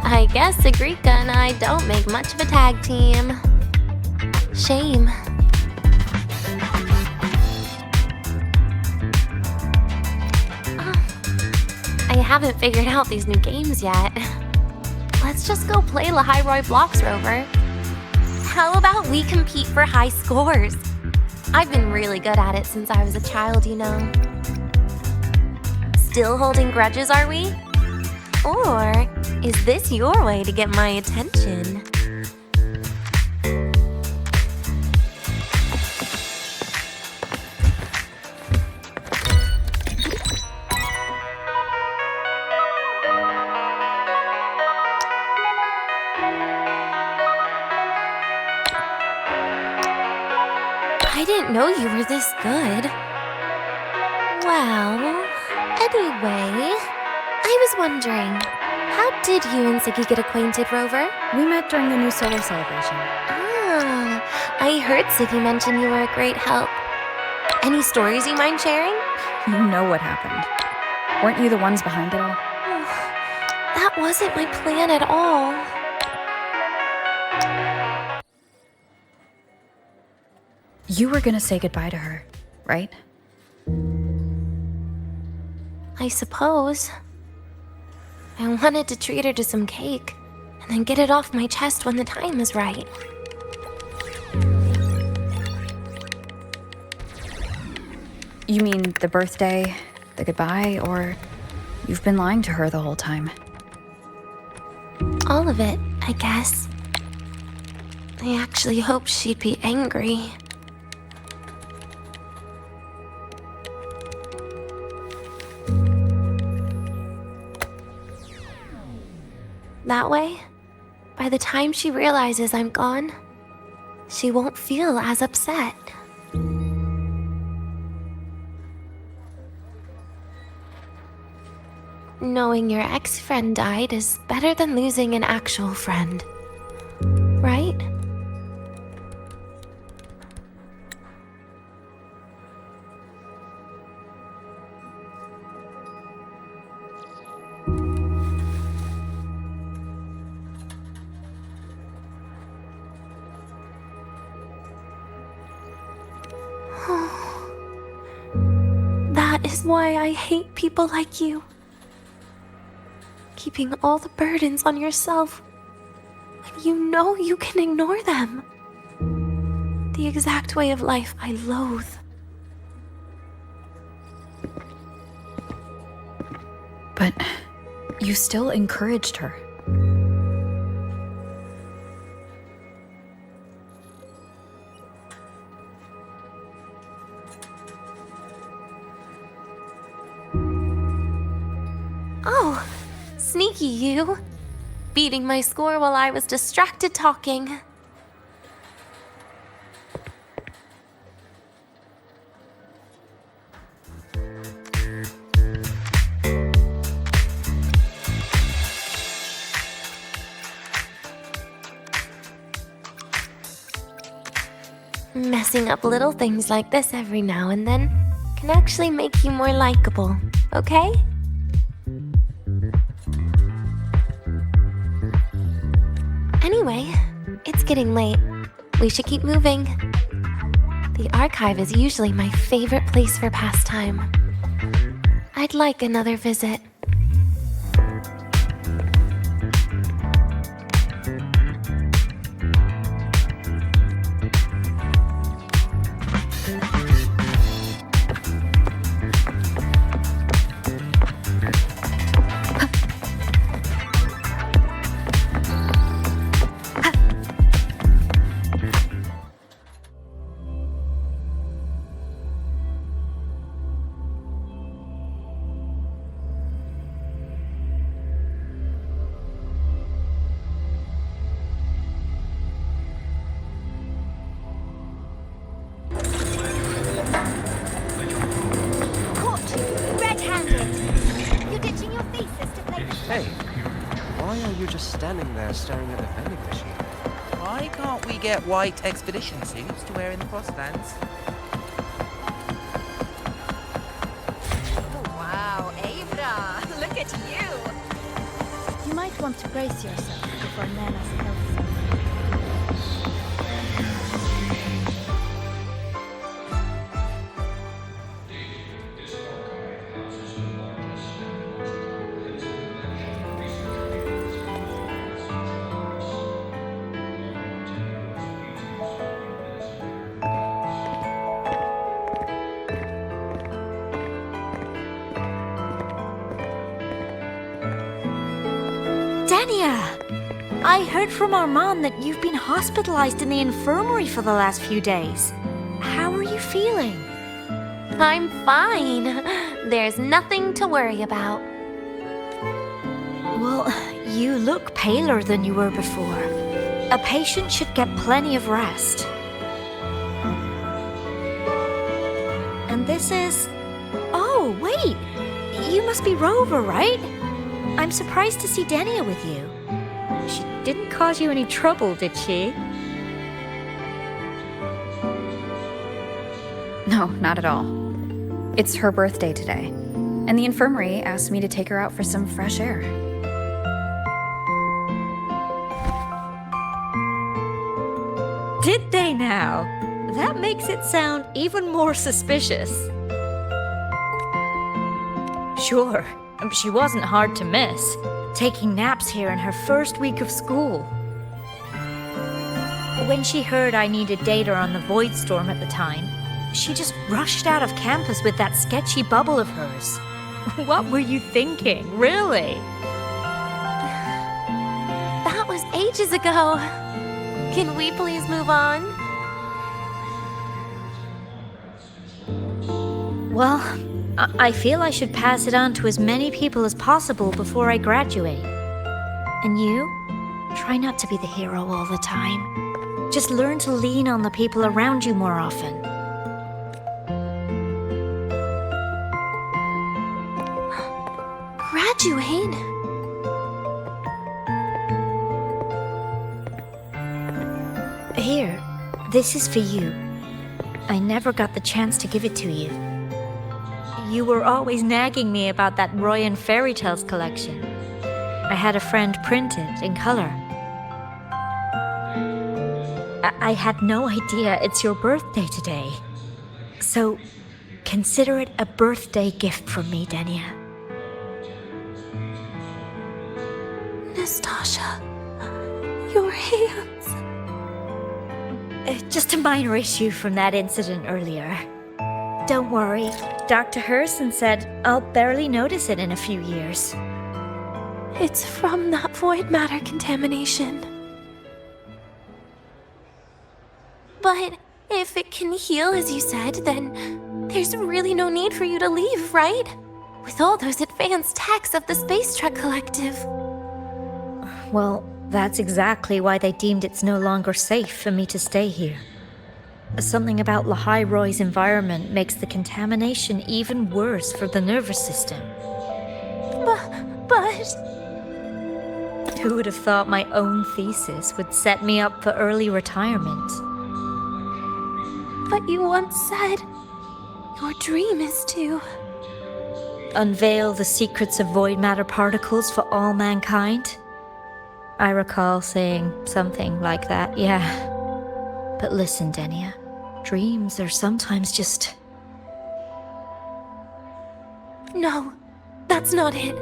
I guess Sigrika and I don't make much of a tag team. Shame. I haven't figured out these new games yet. Let's just go play Lahai-Roi blocks, Rover. How about we compete for high scores? I've been really good at it since I was a child, you know. Still holding grudges, are we? Or is this your way to get my attention? I didn't know you were this good. Well, anyway, I was wondering, how did you and Ziggy get acquainted, Rover? We met during the new solar celebration. Ah, I heard Ziggy mention you were a great help. Any stories you mind sharing? You know what happened. Weren't you the ones behind it all? That wasn't my plan at all. You were gonna say goodbye to her, right? I suppose. I wanted to treat her to some cake, and then get it off my chest when the time was right. You mean the birthday, the goodbye, or you've been lying to her the whole time? All of it, I guess. I actually hoped she'd be angry. That way, by the time she realizes I'm gone, she won't feel as upset. Knowing your ex-friend died is better than losing an actual friend, right? That is why I hate people like you. Keeping all the burdens on yourself when you know you can ignore them. The exact way of life I loathe. But you still encouraged her. Oh, sneaky you. Beating my score while I was distracted talking. Messing up little things like this every now and then can actually make you more likable, okay? Anyway, it's getting late. We should keep moving. The archive is usually my favorite place for pastime. I'd like another visit. Standing there staring at the vending machine. Why can't we get white expedition suits to wear in the Frostlands? Oh, wow, Abra! Look at you! You might want to brace yourself before Nana's health. I heard from Armand that you've been hospitalized in the infirmary for the last few days. How are you feeling? I'm fine. There's nothing to worry about. Well, you look paler than you were before. A patient should get plenty of rest. this is... Oh, wait! You must be Rover, right? I'm surprised to see Denia with you. She didn't cause you any trouble, did she? No, not at all. It's her birthday today, and the infirmary asked me to take her out for some fresh air. Did they now? That makes it sound even more suspicious. Sure, she wasn't hard to miss, taking naps here in her first week of school. When she heard I needed data on the Void Storm at the time, she just rushed out of campus with that sketchy bubble of hers. What were you thinking, really? That was ages ago. Can we please move on? Well, I feel I should pass it on to as many people as possible before I graduate. And you? Try not to be the hero all the time. Just learn to lean on the people around you more often. Graduate? Here, this is for you. I never got the chance to give it to you. You were always nagging me about that Roy and Fairy Tales collection. I had a friend print it in color. I had no idea it's your birthday today. So, consider it a birthday gift from me, Denia. Nastasha, your hands. Just a minor issue from that incident earlier. Don't worry, Dr. Herson said I'll barely notice it in a few years. It's from that void matter contamination. But if it can heal, as you said, then there's really no need for you to leave, right? With all those advanced techs of the Space Trek Collective. Well, that's exactly why they deemed it's no longer safe for me to stay here. Something about Lahai-Roi's environment makes the contamination even worse for the nervous system. But... Who would have thought my own thesis would set me up for early retirement? But you once said your dream is to... unveil the secrets of void matter particles for all mankind? I recall saying something like that, yeah. But listen, Denia, dreams are sometimes just... No, that's not it.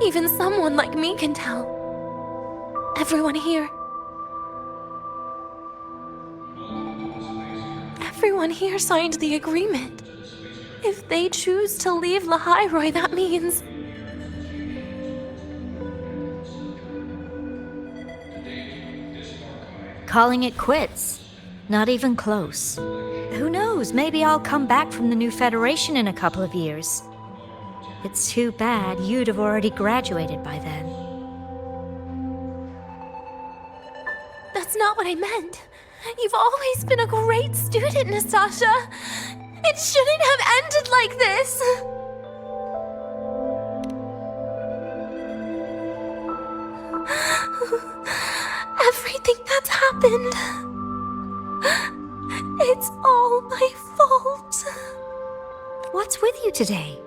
Even someone like me can tell. Everyone here. Everyone here signed the agreement. If they choose to leave Lahai-Roi, that means... calling it quits. Not even close. Who knows, maybe I'll come back from the new Federation in a couple of years. It's too bad you'd have already graduated by then. That's not what I meant. You've always been a great student, Nastasha. It shouldn't have ended like this. Everything that's happened... it's all my fault. What's with you today?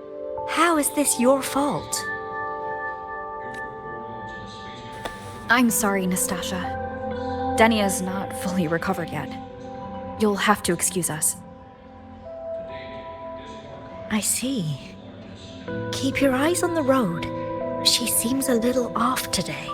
How is this your fault? I'm sorry, Nastasha. Denia's not fully recovered yet. You'll have to excuse us. I see. Keep your eyes on the road. She seems a little off today.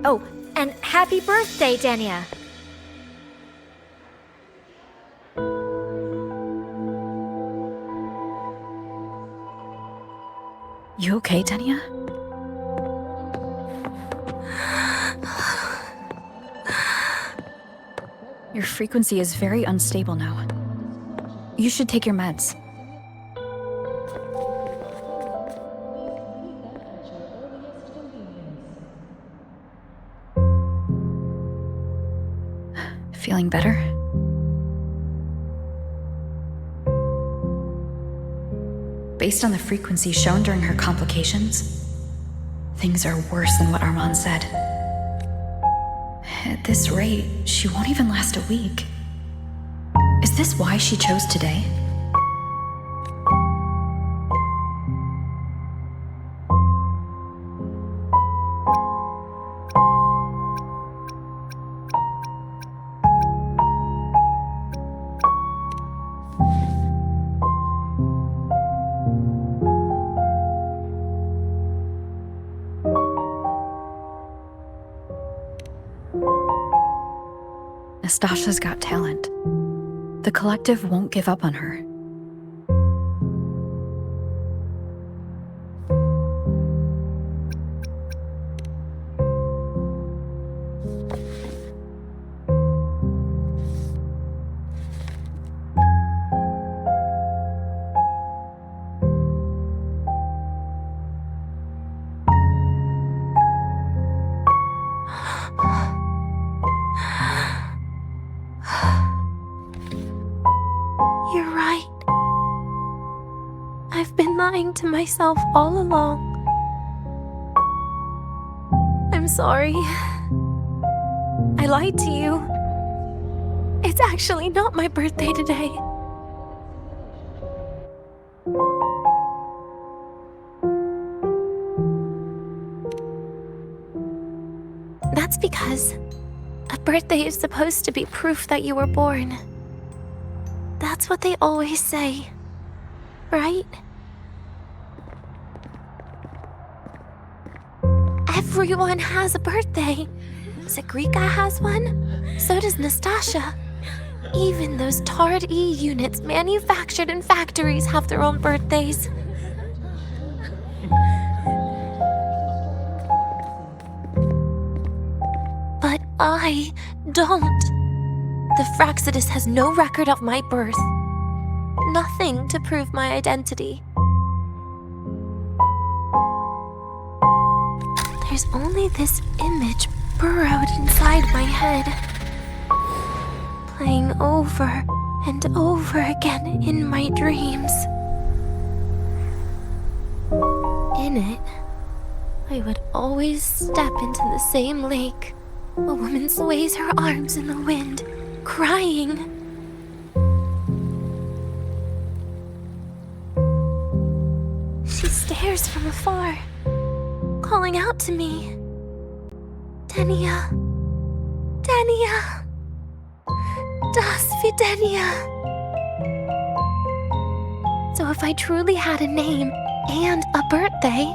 Oh, and happy birthday, Denia! You okay, Denia? Your frequency is very unstable now. You should take your meds. feeling better? Based on the frequency shown during her complications, things are worse than what Armand said. At this rate, she won't even last a week. Is this why she chose today? Nastasha's got talent. The collective won't give up on her. You're right. I've been lying to myself all along. I'm sorry. I lied to you. It's actually not my birthday today. That's because a birthday is supposed to be proof that you were born. That's what they always say, right? Everyone has a birthday. Zagrika has one, so does Nastasha. Even those Tard E units manufactured in factories have their own birthdays. But I don't. The Fraxidus has no record of my birth. Nothing to prove my identity. There's only this image burrowed inside my head, playing over and over again in my dreams. In it, I would always step into the same lake. A woman sways her arms in the wind, crying. She stares from afar, calling out to me. Denia. Denia. Das Videnia. So if I truly had a name and a birthday,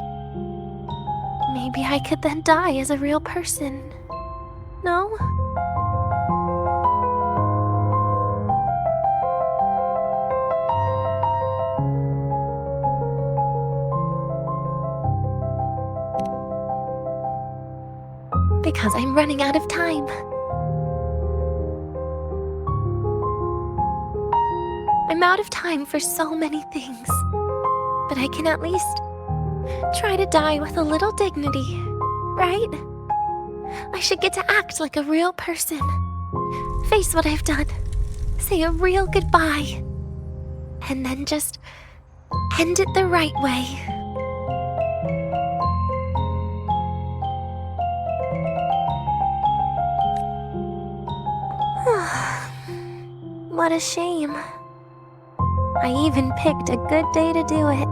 maybe I could then die as a real person. No? Because I'm running out of time. I'm out of time for so many things, but I can at least try to die with a little dignity, right? I should get to act like a real person, face what I've done, say a real goodbye, and then just end it the right way. What a shame. I even picked a good day to do it.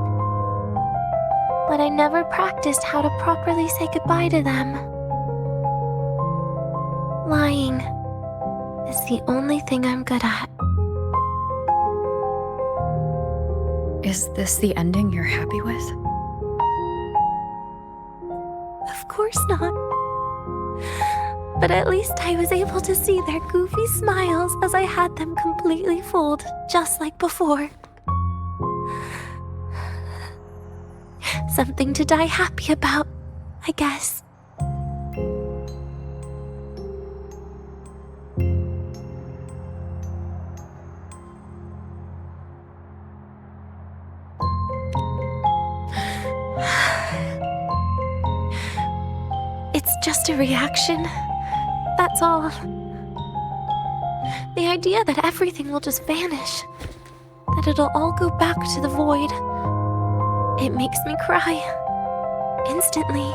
But I never practiced how to properly say goodbye to them. Lying is the only thing I'm good at. Is this the ending you're happy with? Of course not. But at least I was able to see their goofy smiles as I had them completely fooled, just like before. Something to die happy about, I guess. It's just a reaction. That's all. The idea that everything will just vanish, that it'll all go back to the void, it makes me cry. Instantly.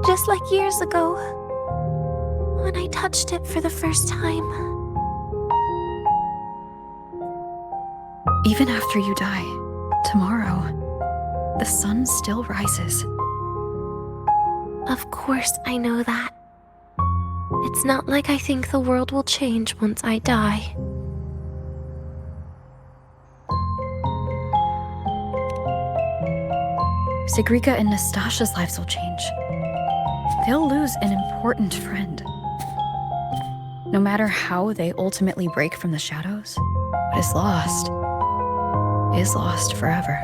Just like years ago, when I touched it for the first time. Even after you die, tomorrow, the sun still rises. Of course I know that. It's not like I think the world will change once I die. Sigrika and Nastasha's lives will change. They'll lose an important friend. No matter how they ultimately break from the shadows, what is lost forever.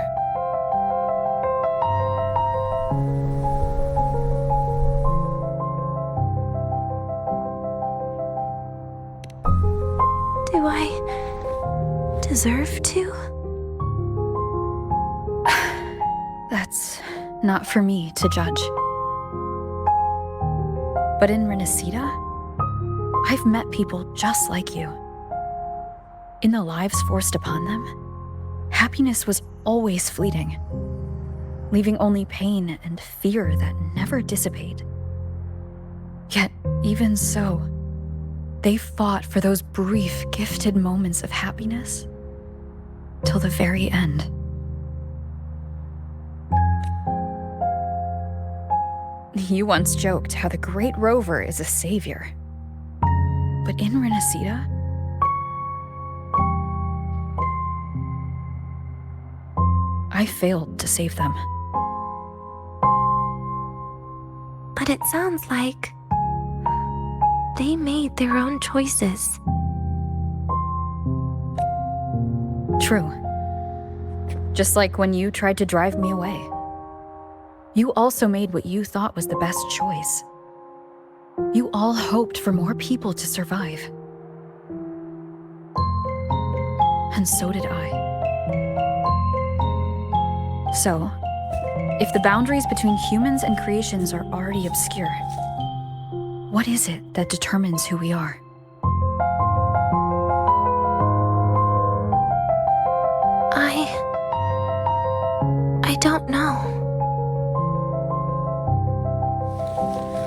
Do I deserve to? That's not for me to judge. But in Renacida, I've met people just like you. In the lives forced upon them, happiness was always fleeting, leaving only pain and fear that never dissipate. Yet, even so, they fought for those brief, gifted moments of happiness till the very end. You once joked how the great rover is a savior. But in Renacida, I failed to save them. But it sounds like they made their own choices. True. Just like when you tried to drive me away. You also made what you thought was the best choice. You all hoped for more people to survive. And so did I. So, if the boundaries between humans and creations are already obscure, what is it that determines who we are? I don't know.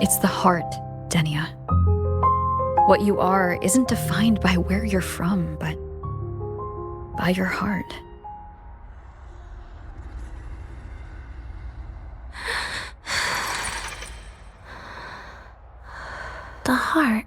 It's the heart, Denia. What you are isn't defined by where you're from, but by your heart. The heart.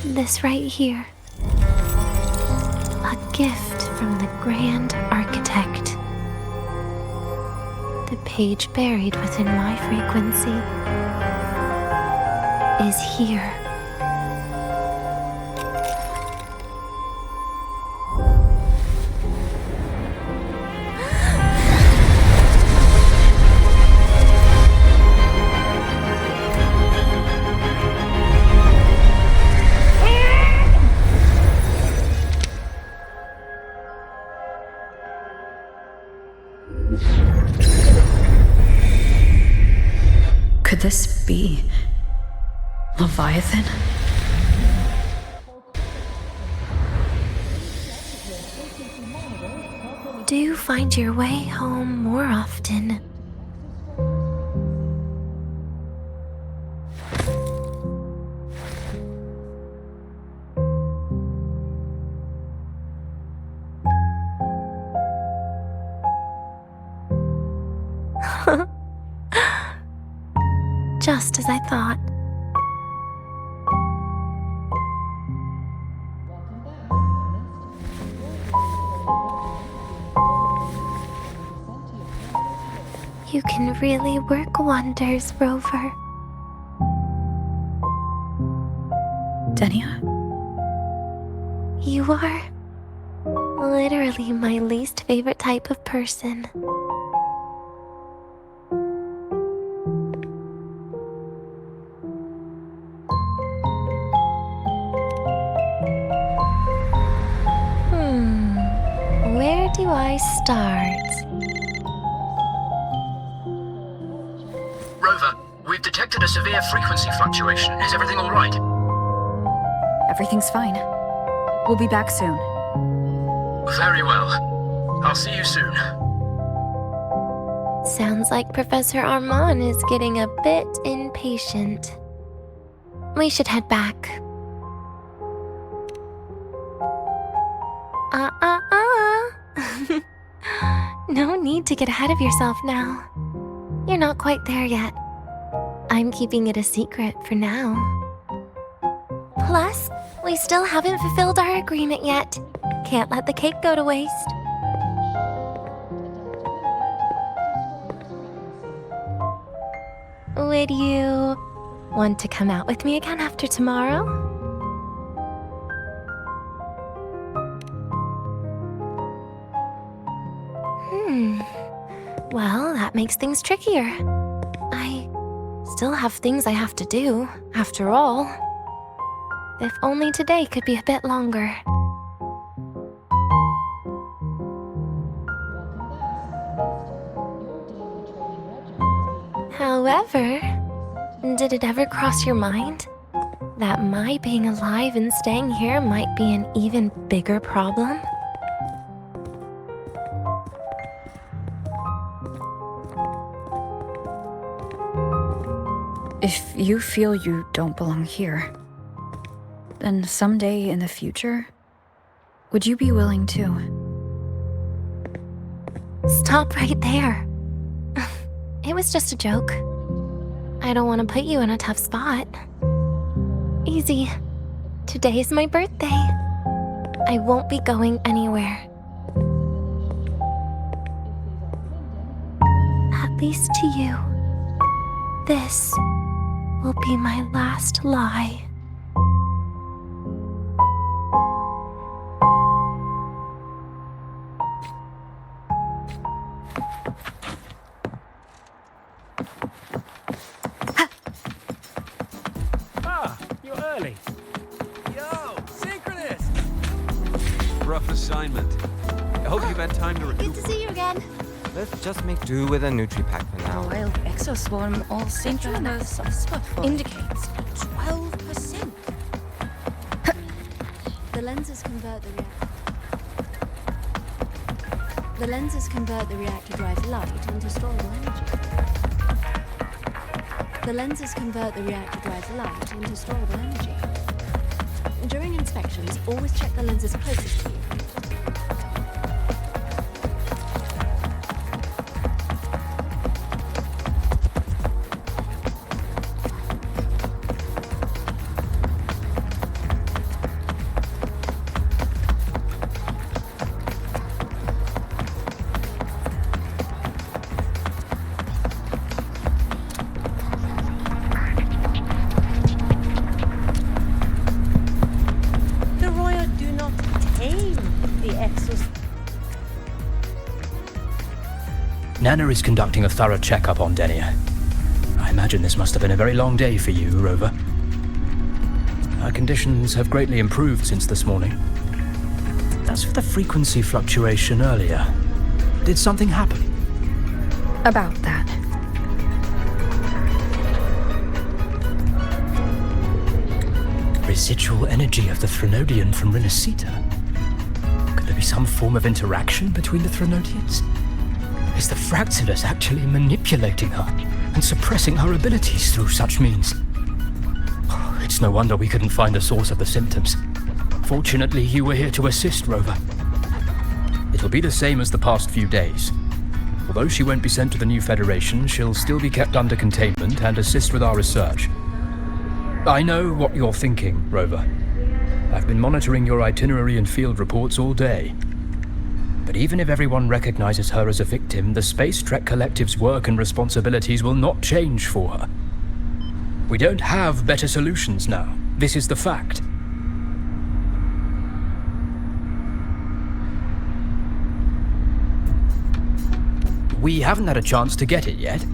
This right here. A gift from the Grand Architect. The page buried within my frequency is here. Could this be Leviathan? Do you find your way home more often? Just as I thought. You can really work wonders, Rover. Denia? You are literally my least favorite type of person. Lahai-Roi starts. Rover, we've detected a severe frequency fluctuation. Is everything all right? Everything's fine. We'll be back soon. Very well. I'll see you soon. Sounds like Professor Armand is getting a bit impatient. We should head back. No need to get ahead of yourself now. You're not quite there yet. I'm keeping it a secret for now. Plus, we still haven't fulfilled our agreement yet. Can't let the cake go to waste. Would you want to come out with me again after tomorrow? Well, that makes things trickier. I still have things I have to do, after all. If only today could be a bit longer. However, did it ever cross your mind that my being alive and staying here might be an even bigger problem? If you feel you don't belong here, then someday in the future, would you be willing to? Stop right there. It was just a joke. I don't want to put you in a tough spot. Easy. Today is my birthday. I won't be going anywhere. At least to you. This will be my last lie. Ah, you're early. Yo, synchronist! Rough assignment. I hope you've had time to recoup. Good to see you again. Let's just make do with a Nutri-Pack for now. Wild exoswarm all synchronous soft spot indicates 12%. The lenses convert the reactor drive light into storable energy. The lenses convert the reactor drive light into storable energy. During inspections, always check the lenses closest to you. Nana is conducting a thorough checkup on Denia. I imagine this must have been a very long day for you, Rover. Her conditions have greatly improved since this morning. As for the frequency fluctuation earlier, did something happen? About that. Residual energy of the Threnodian from Renacita. Could there be some form of interaction between the Threnodians? Is the Fractidus actually manipulating her and suppressing her abilities through such means? Oh, it's no wonder we couldn't find the source of the symptoms. Fortunately, you were here to assist, Rover. It'll be the same as the past few days. Although she won't be sent to the new Federation, she'll still be kept under containment and assist with our research. I know what you're thinking, Rover. I've been monitoring your itinerary and field reports all day. But even if everyone recognizes her as a victim, the Space Trek Collective's work and responsibilities will not change for her. We don't have better solutions now. This is the fact. We haven't had a chance to get it yet.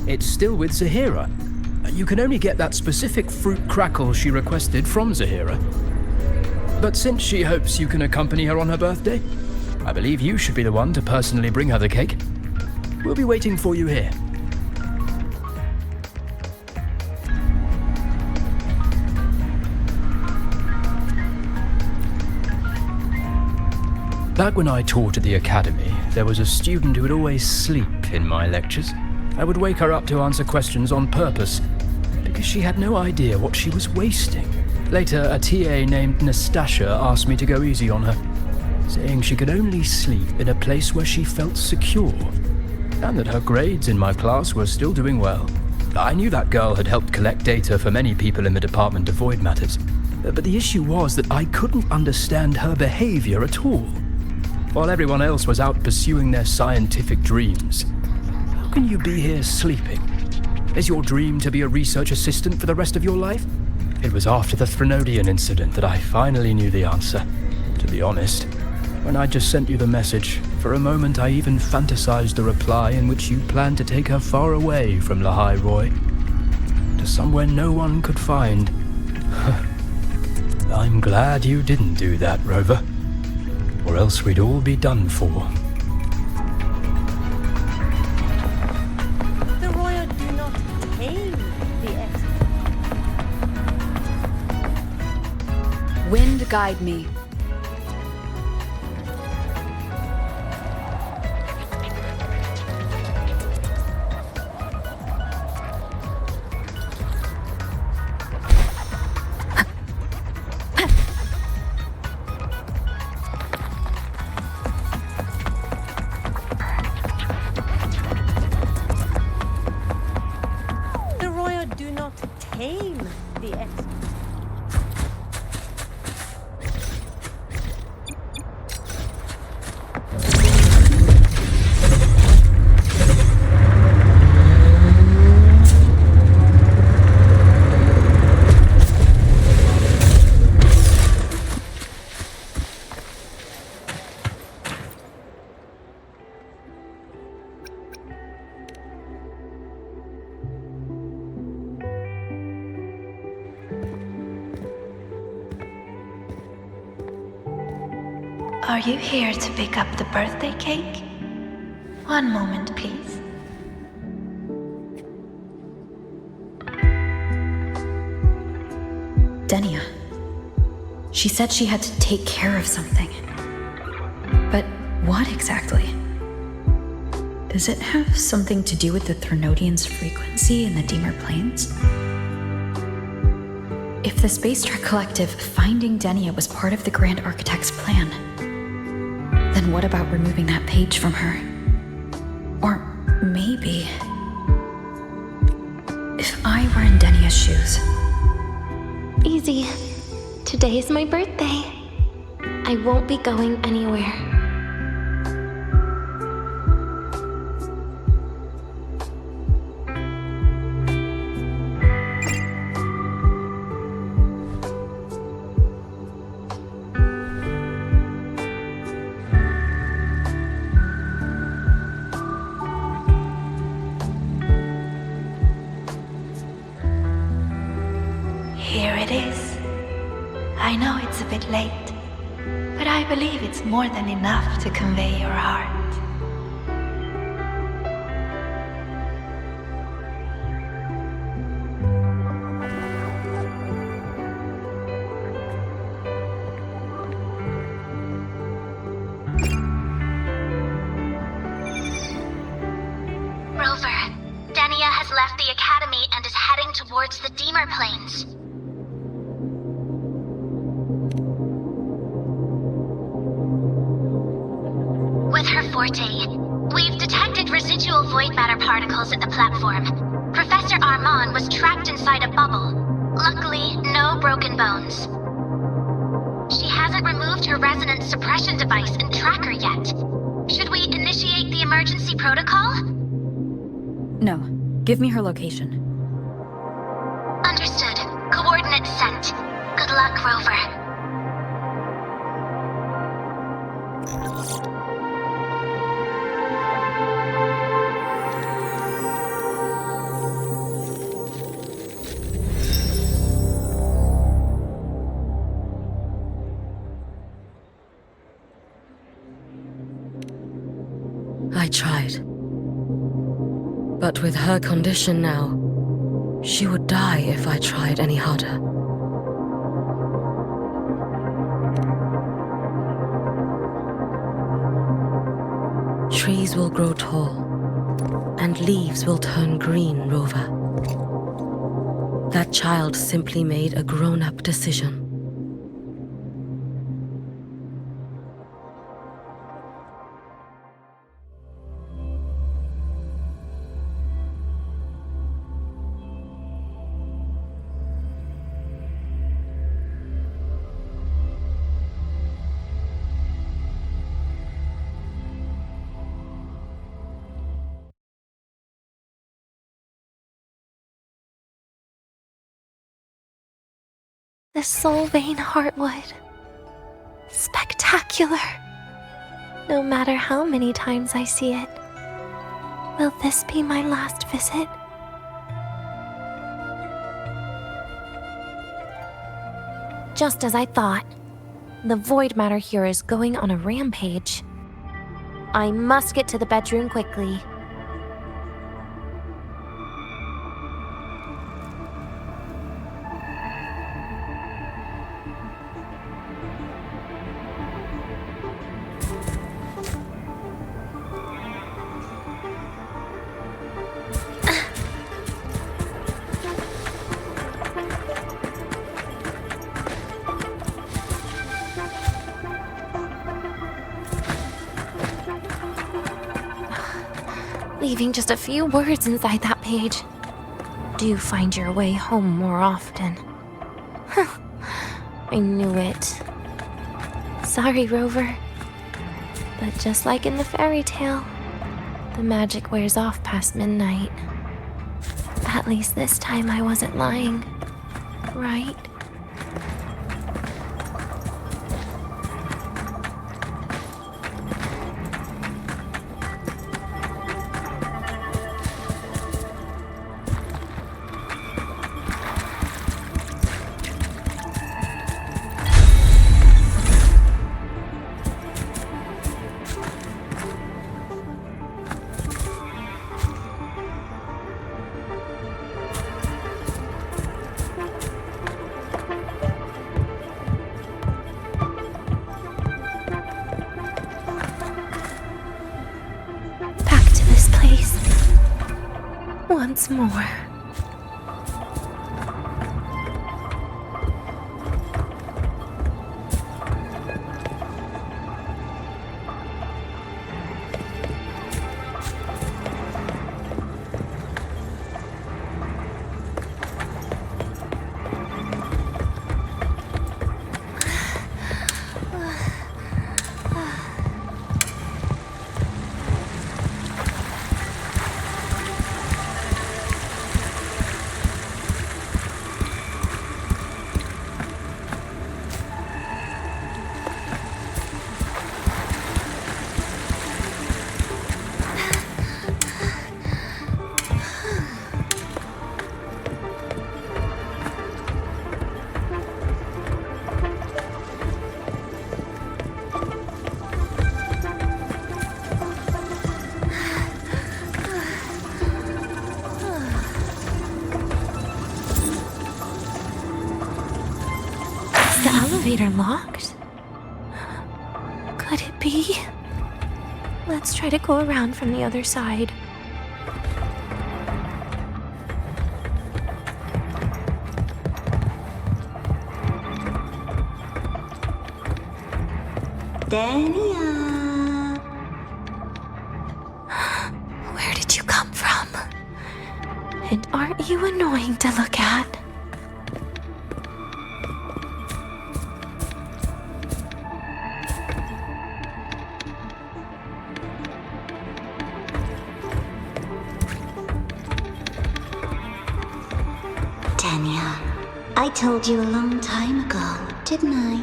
It's still with Zahira. You can only get that specific fruit crackle she requested from Zahira. But since she hopes you can accompany her on her birthday, I believe you should be the one to personally bring her the cake. We'll be waiting for you here. Back when I taught at the academy, there was a student who would always sleep in my lectures. I would wake her up to answer questions on purpose, because she had no idea what she was wasting. Later, a TA named Nastasia asked me to go easy on her, saying she could only sleep in a place where she felt secure, and that her grades in my class were still doing well. I knew that girl had helped collect data for many people in the Department of Void Matters, but the issue was that I couldn't understand her behavior at all. While everyone else was out pursuing their scientific dreams, how can you be here sleeping? Is your dream to be a research assistant for the rest of your life? It was after the Threnodian incident that I finally knew the answer. To be honest, when I just sent you the message, for a moment I even fantasized a reply in which you planned to take her far away from Lahai-Roi, to somewhere no one could find. I'm glad you didn't do that, Rover. Or else we'd all be done for. The Royal do not tame the expert. Wind guide me. Tame the expert. Are you here to pick up the birthday cake? One moment, please. Denia. She said she had to take care of something. But what exactly? Does it have something to do with the Threnodian's frequency in the Deemer Plains? If the Space Trek Collective finding Denia was part of the Grand Architect's plan, then what about removing that page from her? Or maybe... if I were in Denia's shoes... Easy. Today is my birthday. I won't be going anywhere. Here it is. I know it's a bit late, but I believe it's more than enough to convey your heart. Rover, Denia has left the Academy and is heading towards the Deemer Plains. With her forte, we've detected residual void matter particles at the platform. Professor Armand was trapped inside a bubble. Luckily, no broken bones. She hasn't removed her resonance suppression device and tracker yet. Should we initiate the emergency protocol? No. Give me her location. Understood. Coordinates sent. Good luck, Rover. I tried. But with her condition now, she would die if I tried any harder. Trees will grow tall, and leaves will turn green, Rover. That child simply made a grown-up decision. The Soul Vein Heartwood. Spectacular. No matter how many times I see it, will this be my last visit? Just as I thought, the void matter here is going on a rampage. I must get to the bedroom quickly. Leaving just a few words inside that page. Do find your way home more often. I knew it. Sorry, Rover. But just like in the fairy tale, the magic wears off past midnight. At least this time I wasn't lying, right? Once more. The elevator locked? Could it be? Let's try to go around from the other side. Dania! Where did you come from? And aren't you annoying to look at? Dania, I told you a long time ago, didn't I?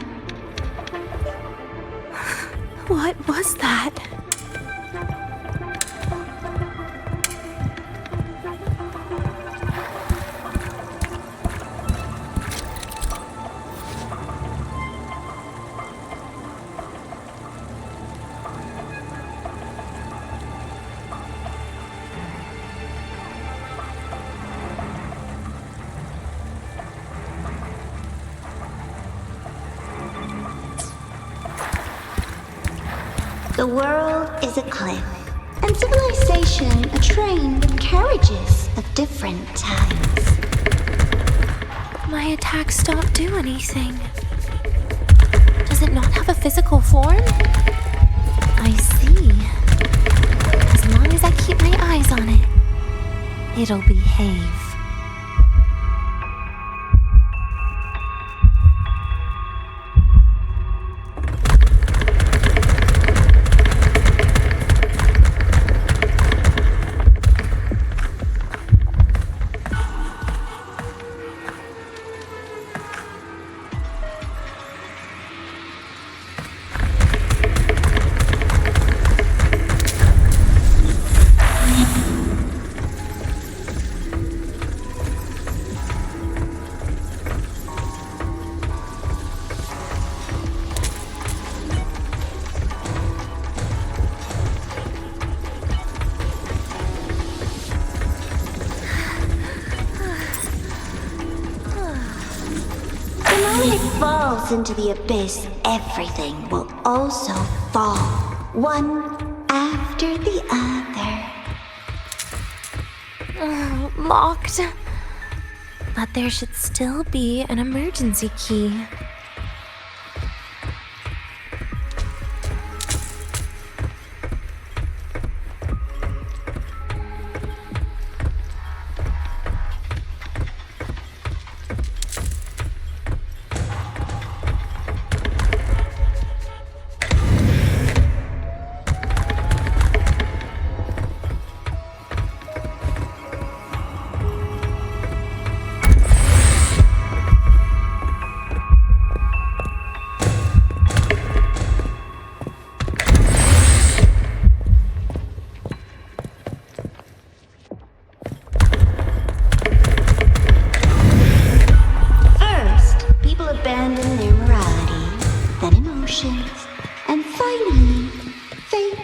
What was that? The world is a cliff, and civilization a train with carriages of different times. My attacks don't do anything. Does it not have a physical form? I see. As long as I keep my eyes on it, it'll behave. Falls into the abyss, everything will also fall, one after the other. Locked. But there should still be an emergency key. Abandon their morality, then emotions, and finally, faith.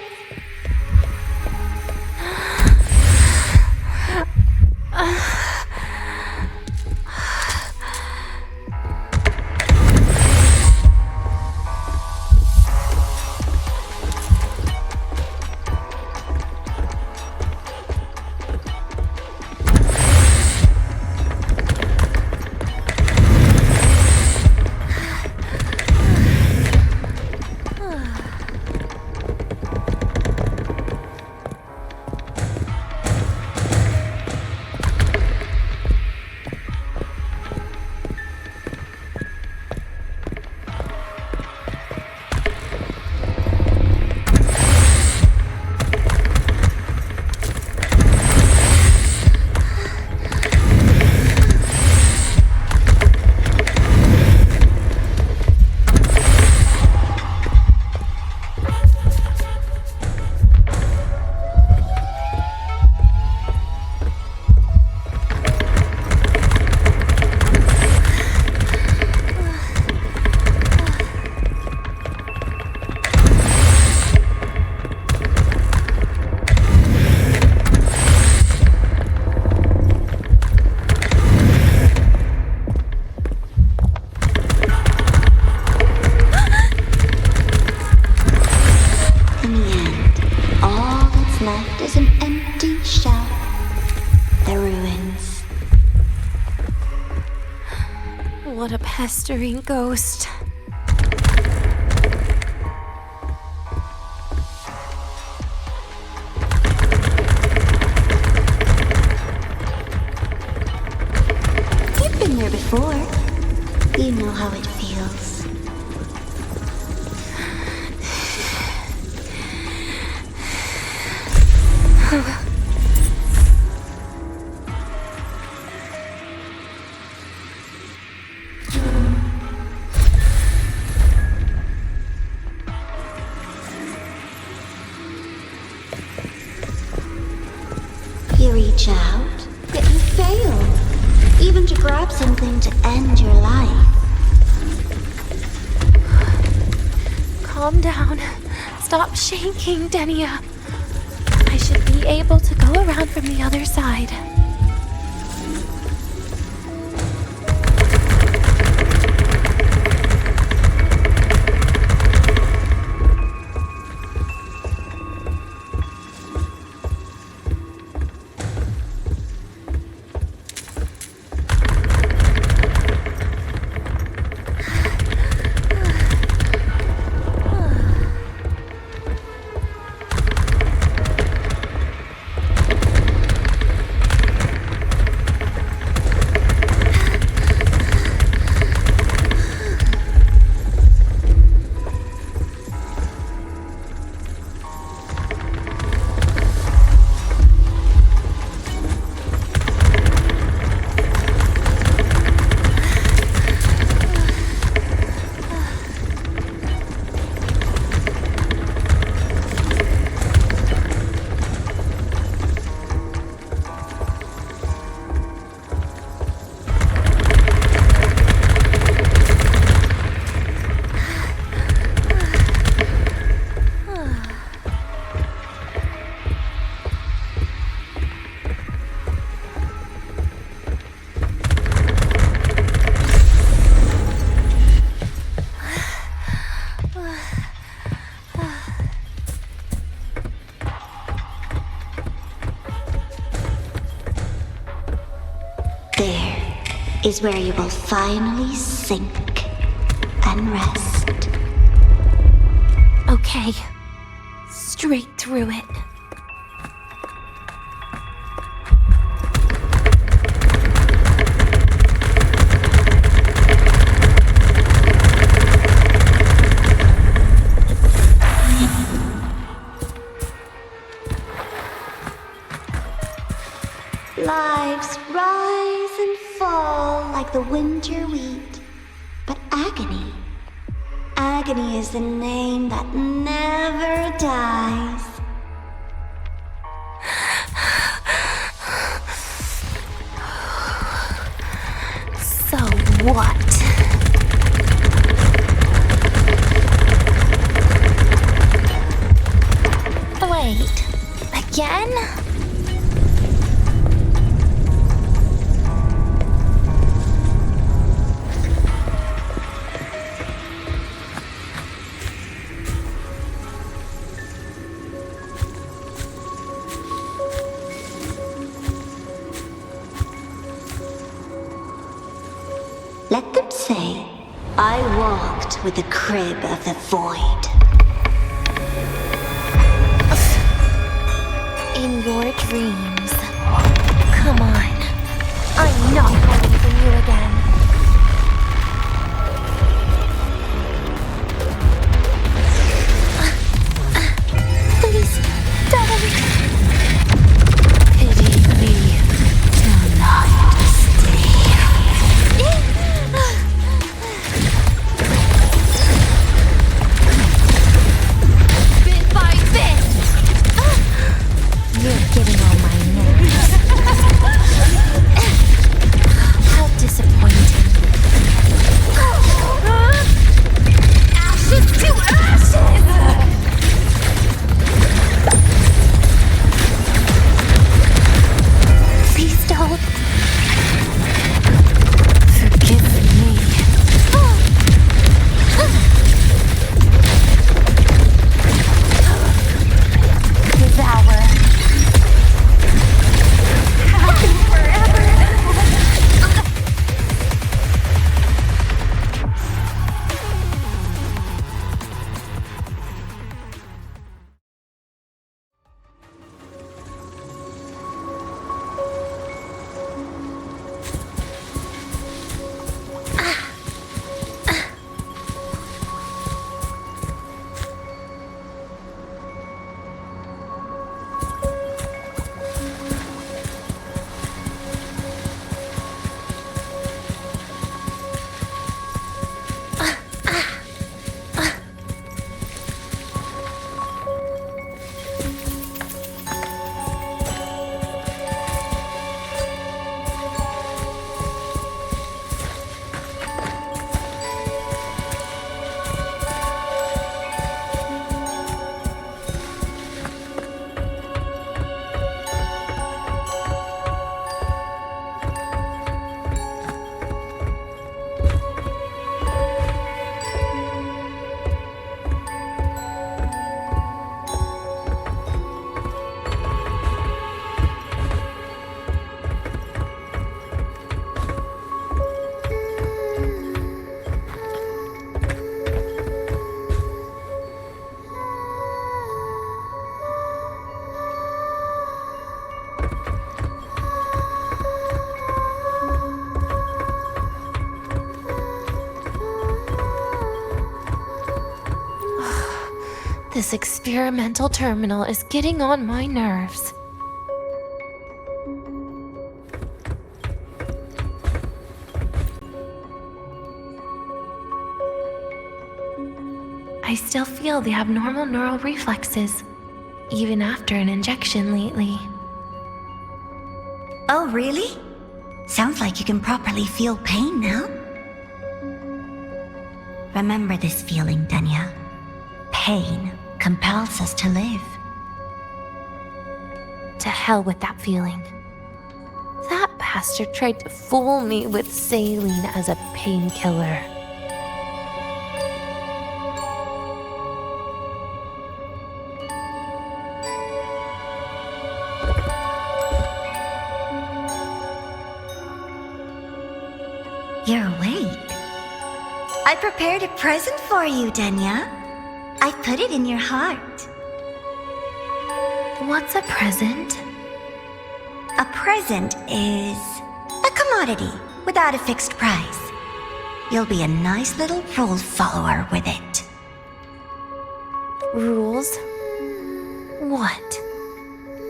What a pestering ghost. You've been there before. You know how it feels. You reach out, yet you fail, even to grab something to end your life. Calm down. Stop shaking, Denia. I should be able to go around from the other side. is where you will finally sink and rest. Okay. Straight through it. Lives rise and fall like the winter wheat. But agony is the name that never dies. So what? Wait, again? Let them say, I walked with the crib of the void. In your dreams. Come on. I'm not hiding from you again. Please, don't. Pity me. Do not stay. Bit by bit. You're getting on my nerves. How disappointing. Ashes to ashes! Please don't. Forgive me. Devour. Happy forever. This experimental terminal is getting on my nerves. I still feel the abnormal neural reflexes, even after an injection lately. Oh, really? Sounds like you can properly feel pain now. Remember this feeling, Denya. Pain compels us to live. To hell with that feeling. That bastard tried to fool me with saline as a painkiller. I prepared a present for you, Denya. I put it in your heart. What's a present? A present is a commodity without a fixed price. You'll be a nice little rule follower with it. Rules? What?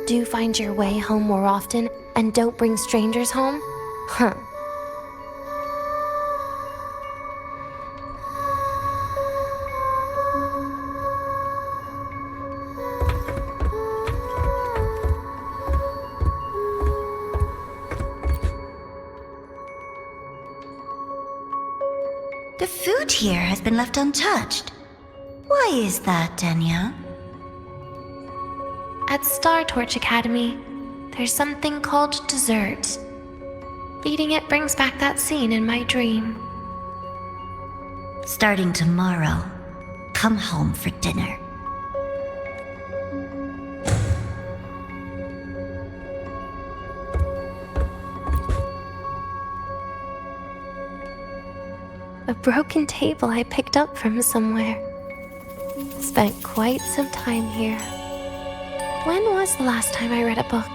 Do find your way home more often and don't bring strangers home? Huh. The food here has been left untouched. Why is that, Denya? At Star Torch Academy, there's something called dessert. Eating it brings back that scene in my dream. Starting tomorrow, come home for dinner. A broken table I picked up from somewhere. Spent quite some time here. When was the last time I read a book?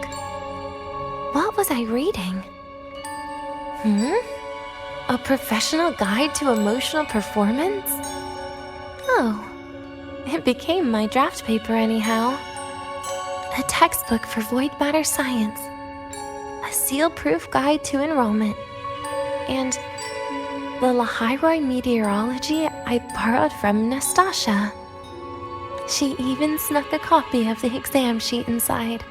What was I reading? A professional guide to emotional performance? Oh, it became my draft paper anyhow. A textbook for void matter science. A seal-proof guide to enrollment. And the Lahai-Roi meteorology I borrowed from Nastasha. She even snuck a copy of the exam sheet inside.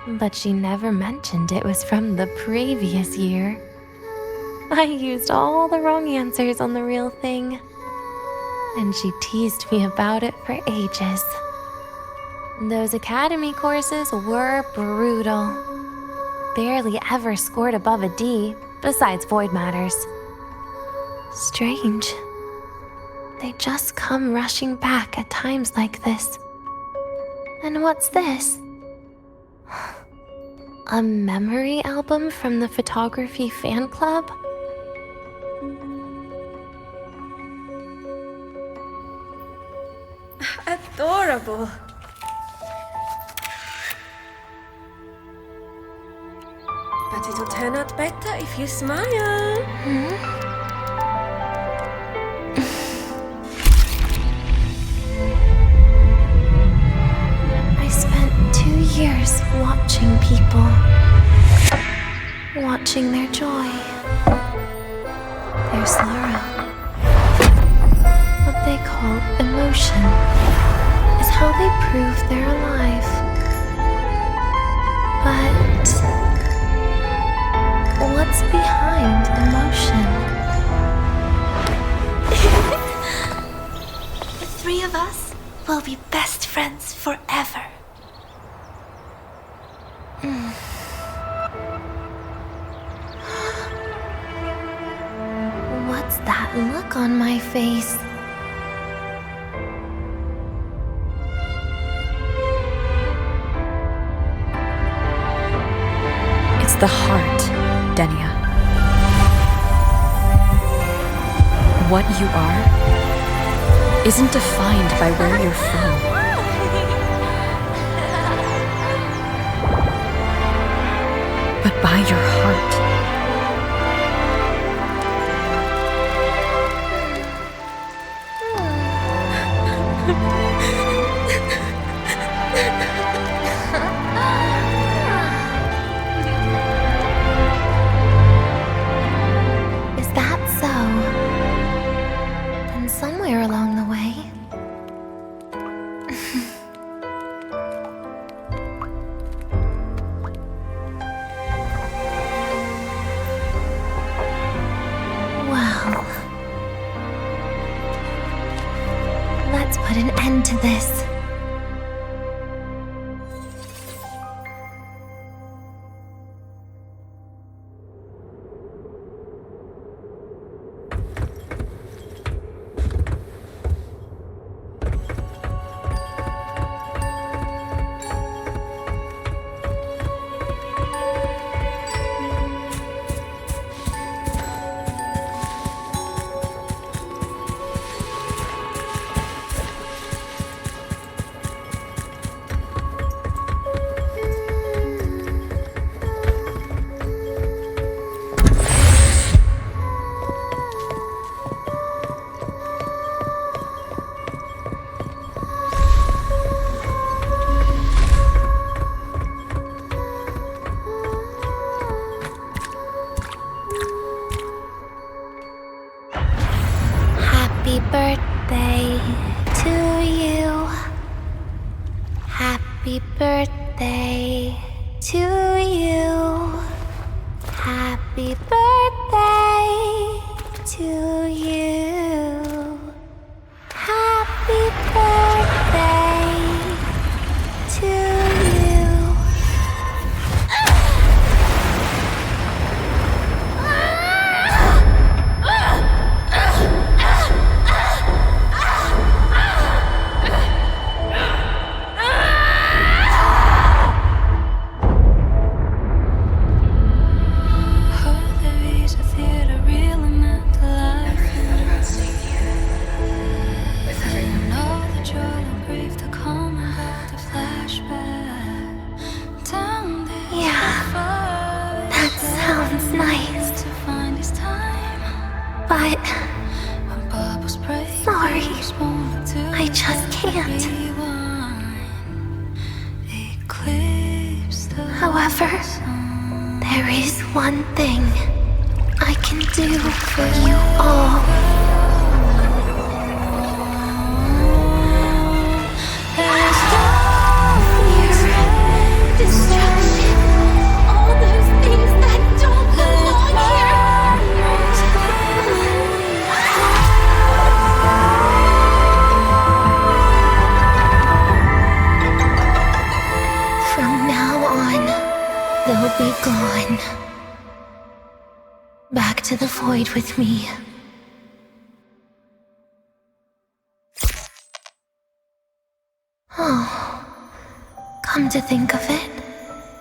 But she never mentioned it was from the previous year. I used all the wrong answers on the real thing. And she teased me about it for ages. Those academy courses were brutal. Barely ever scored above a D, besides void matters. Strange. They just come rushing back at times like this. And what's this? A memory album from the photography fan club? Adorable. But it'll turn out better if you smile. I spent 2 years watching people. Watching their joy. Their sorrow. What they call emotion is how they prove they're alive. But what's behind emotion? The three of us will be best friends forever. What's that look on my face? It's the heart, Denya. What you are isn't defined by where you're from. But by your heart. Is that so? Then somewhere along the way. Well, let's put an end to this. birthday to you. Happy birthday to you. Happy birthday to you. Happy birthday to you. However, there is one thing I can do for you all. They'll be gone. Back to the void with me. Oh, come to think of it,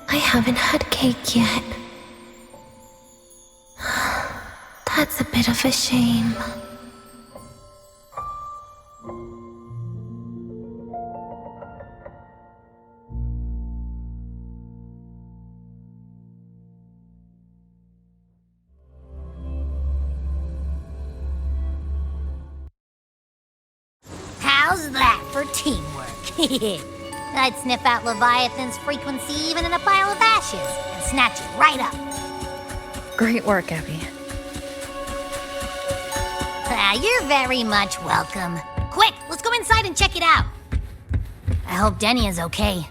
I haven't had cake yet. That's a bit of a shame. How's that for teamwork? I'd sniff out Leviathan's frequency even in a pile of ashes and snatch it right up. Great work, Abby. You're very much welcome. Quick, let's go inside and check it out. I hope Denny is okay.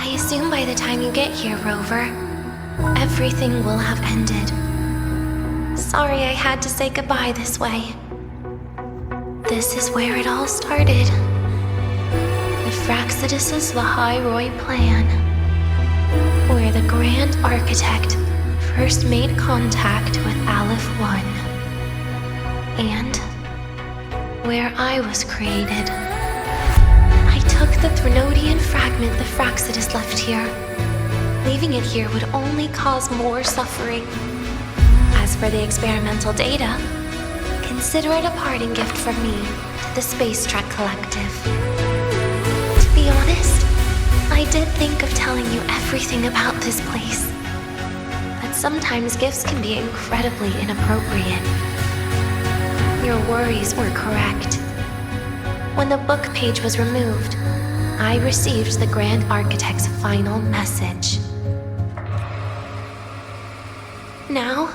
I assume by the time you get here, Rover, everything will have ended. Sorry I had to say goodbye this way. This is where it all started. The Fraxidus' Lahai-Roi plan, where the Grand Architect first made contact with Aleph-1, and where I was created. I took the Threnodian fragment the Fraxidus left here. Leaving it here would only cause more suffering. As for the experimental data, consider it a parting gift from me to the Space Trek Collective. To be honest, I I did think of telling you everything about this place. But sometimes gifts can be incredibly inappropriate. Your worries were correct. When the book page was removed, I received the Grand Architect's final message. Now,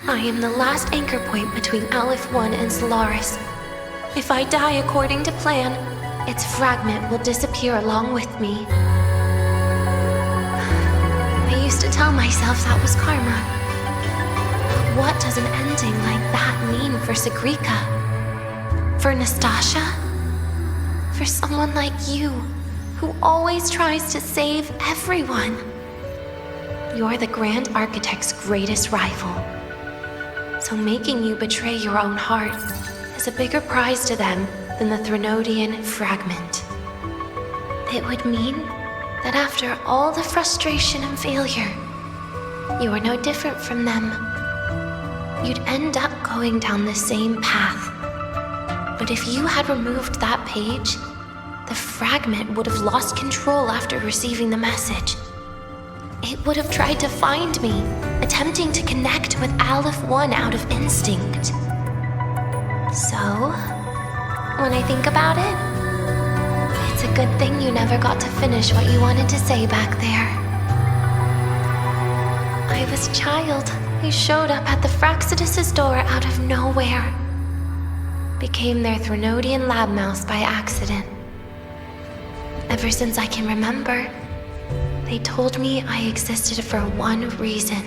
I am the last anchor point between Aleph 1 and Solaris. If I die according to plan, its fragment will disappear along with me. I used to tell myself that was karma. But what does an ending like that mean for Sigrika? For Nastasia? For someone like you, who always tries to save everyone? You're the Grand Architect's greatest rival. So making you betray your own heart is a bigger prize to them than the Threnodian fragment. It would mean that after all the frustration and failure, you are no different from them. You'd end up going down the same path. But if you had removed that page, the fragment would have lost control after receiving the message. It would have tried to find me, attempting to connect with Aleph 1 out of instinct. So, when I think about it, it's a good thing you never got to finish what you wanted to say back there. I was a child who showed up at the Fraxidus' door out of nowhere. Became their Threnodian lab mouse by accident. Ever since I can remember, they told me I existed for one reason.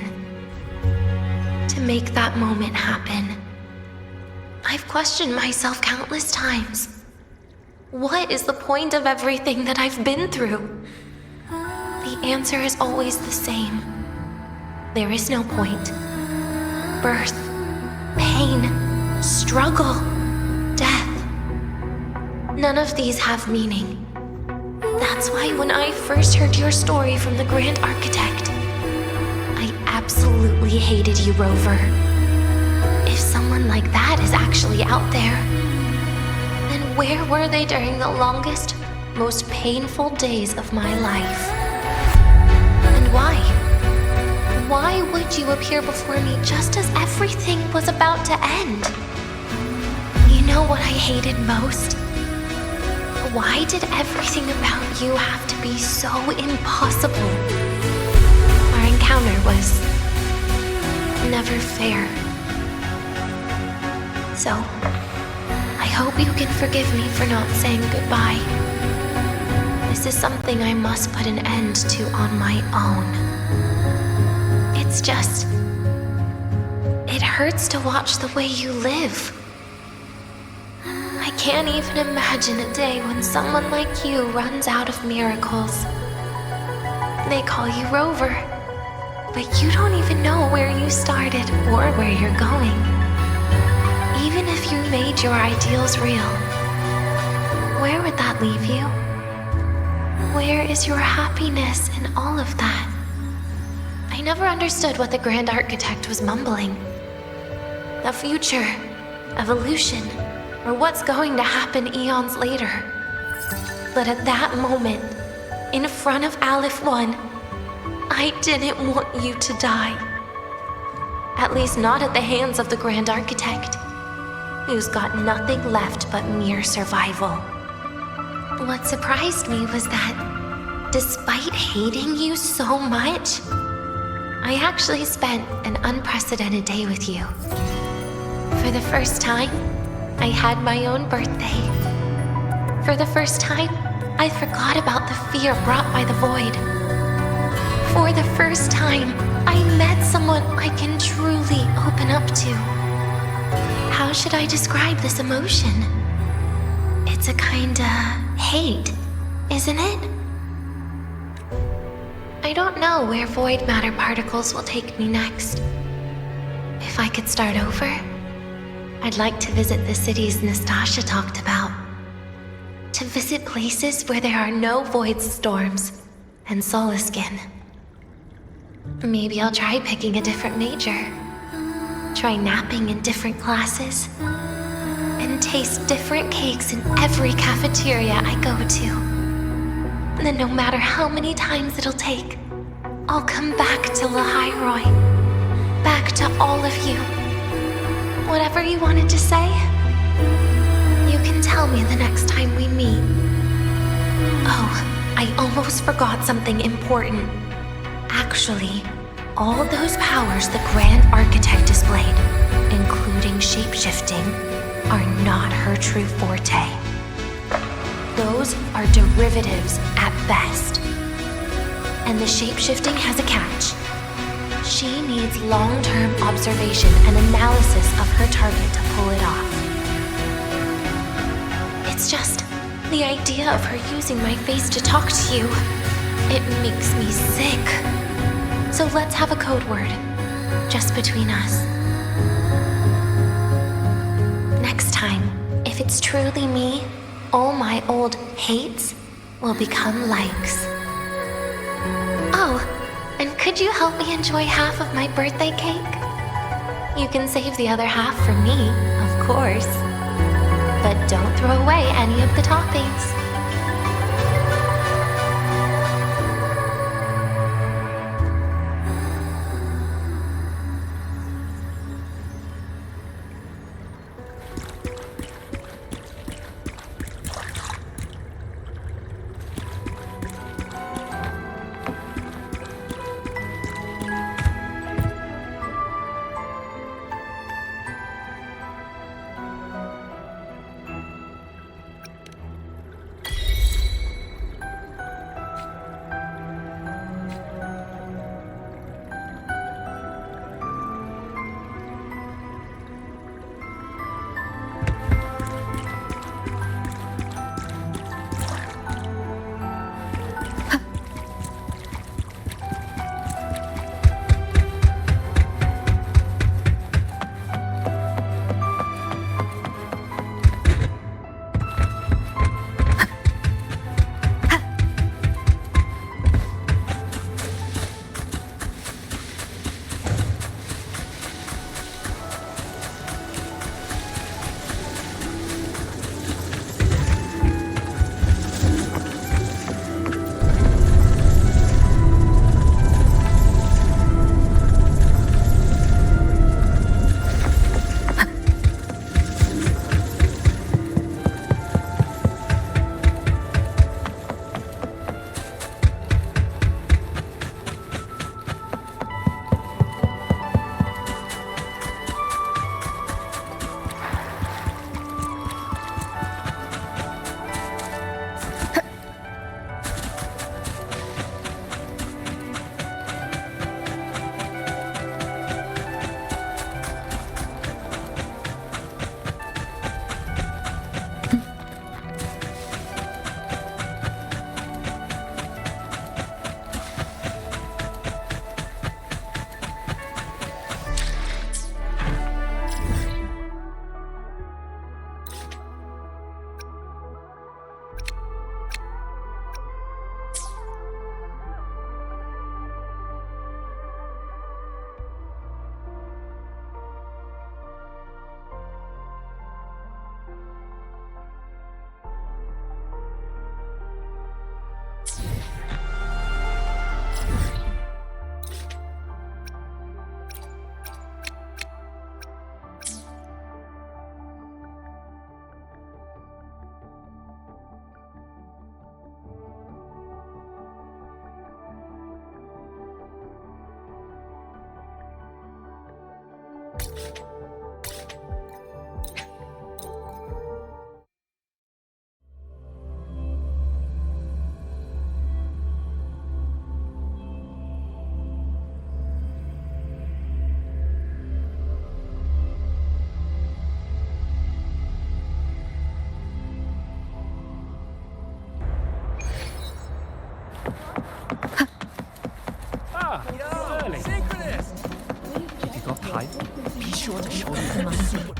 To make that moment happen. I've questioned myself countless times. What is the point of everything that I've been through? The answer is always the same. There is no point. Birth, pain, struggle, death. None of these have meaning. That's why when I first heard your story from the Grand Architect, I absolutely hated you, Rover. If someone like that is actually out there, then where were they during the longest, most painful days of my life? And why? Why would you appear before me just as everything was about to end? You know what I hated most? Why did everything about you have to be so impossible? Our encounter was never fair. So, I hope you can forgive me for not saying goodbye. This is something I must put an end to on my own. It's just, it hurts to watch the way you live. I can't even imagine a day when someone like you runs out of miracles. They call you Rover, but you don't even know where you started or where you're going. Even if you made your ideals real, where would that leave you? Where is your happiness in all of that? I never understood what the Grand Architect was mumbling. The future, evolution, or what's going to happen eons later. But at that moment, in front of Aleph 1, I didn't want you to die. At least not at the hands of the Grand Architect, who's got nothing left but mere survival. What surprised me was that, despite hating you so much, I actually spent an unprecedented day with you. For the first time, I had my own birthday. For the first time, I forgot about the fear brought by the void. For the first time, I met someone I can truly open up to. How should I describe this emotion? It's a kinda hate, isn't it? I don't know where void matter particles will take me next. If I could start over, I'd like to visit the cities Nastasia talked about. To visit places where there are no void storms and Solaskin. Maybe I'll try picking a different major. Try napping in different classes. And taste different cakes in every cafeteria I go to. then no matter how many times it'll take, I'll come back to Lahai-Roi. Back to all of you. Whatever you wanted to say, you can tell me the next time we meet. Oh, I almost forgot something important. Actually, all those powers the Grand Architect displayed, including shape-shifting, are not her true forte. Those are derivatives at best. And the shape-shifting has a catch. She needs long-term observation and analysis of her target to pull it off. It's just the idea of her using my face to talk to you. It makes me sick. So let's have a code word, just between us. Next time, if it's truly me, all my old hates will become likes. Oh, and could you help me enjoy half of my birthday cake? You can save the other half for me, of course. But don't throw away any of the toppings. sure to show them soon.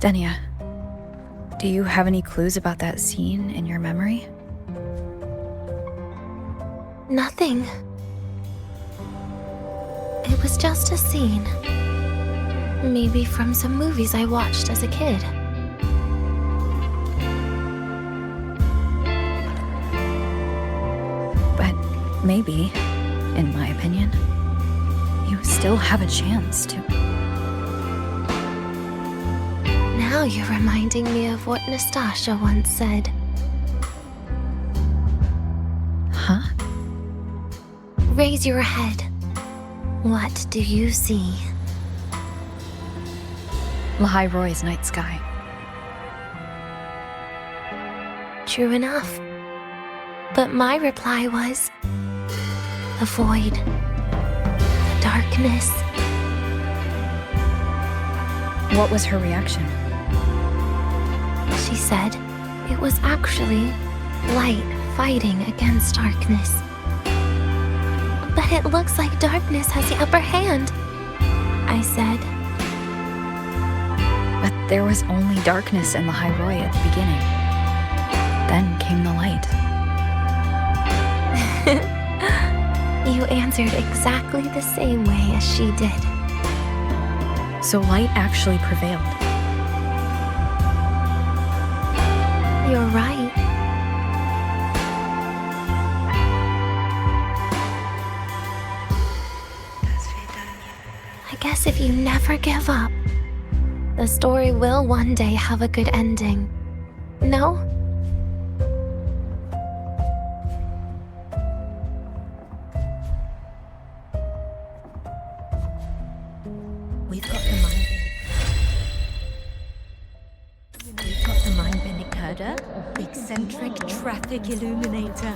Denia, do you have any clues about that scene in your memory? Nothing. It was just a scene. Maybe from some movies I watched as a kid. But maybe, in my opinion, you still have a chance to. Now you're reminding me of what Nastasha once said. Huh? Raise your head. What do you see? Lahai-Roi's night sky. True enough. But my reply was... the void. The darkness. What was her reaction? She said it was actually light fighting against darkness. But it looks like darkness has the upper hand, I said. But there was only darkness in Lahai-Roi at the beginning. Then came the light. You answered exactly the same way as she did. So light actually prevailed. You're right. I guess if you never give up, the story will one day have a good ending. No? We've got the mind-bending herder, the eccentric traffic illuminator,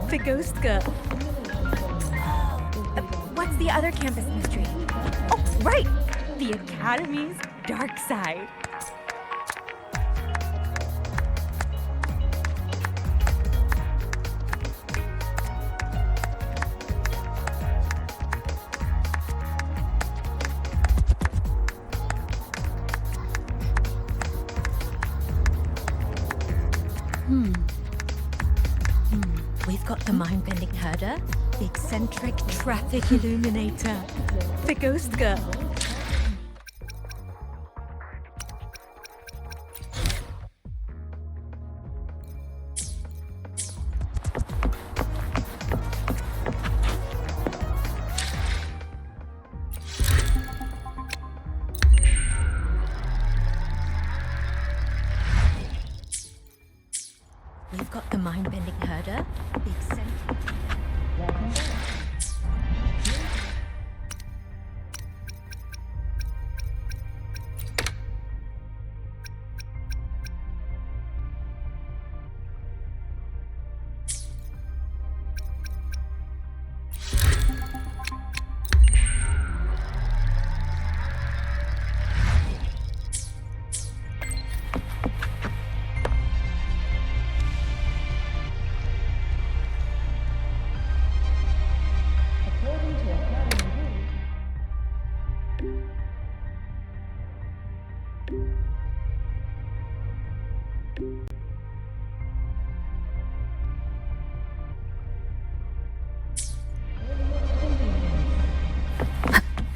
the ghost girl. What's the other campus mystery? Oh, right! The Academy's dark side. We've got the mind-bending herder, the eccentric traffic illuminator, the ghost girl. We've got the mind-bending herder, the eccentric...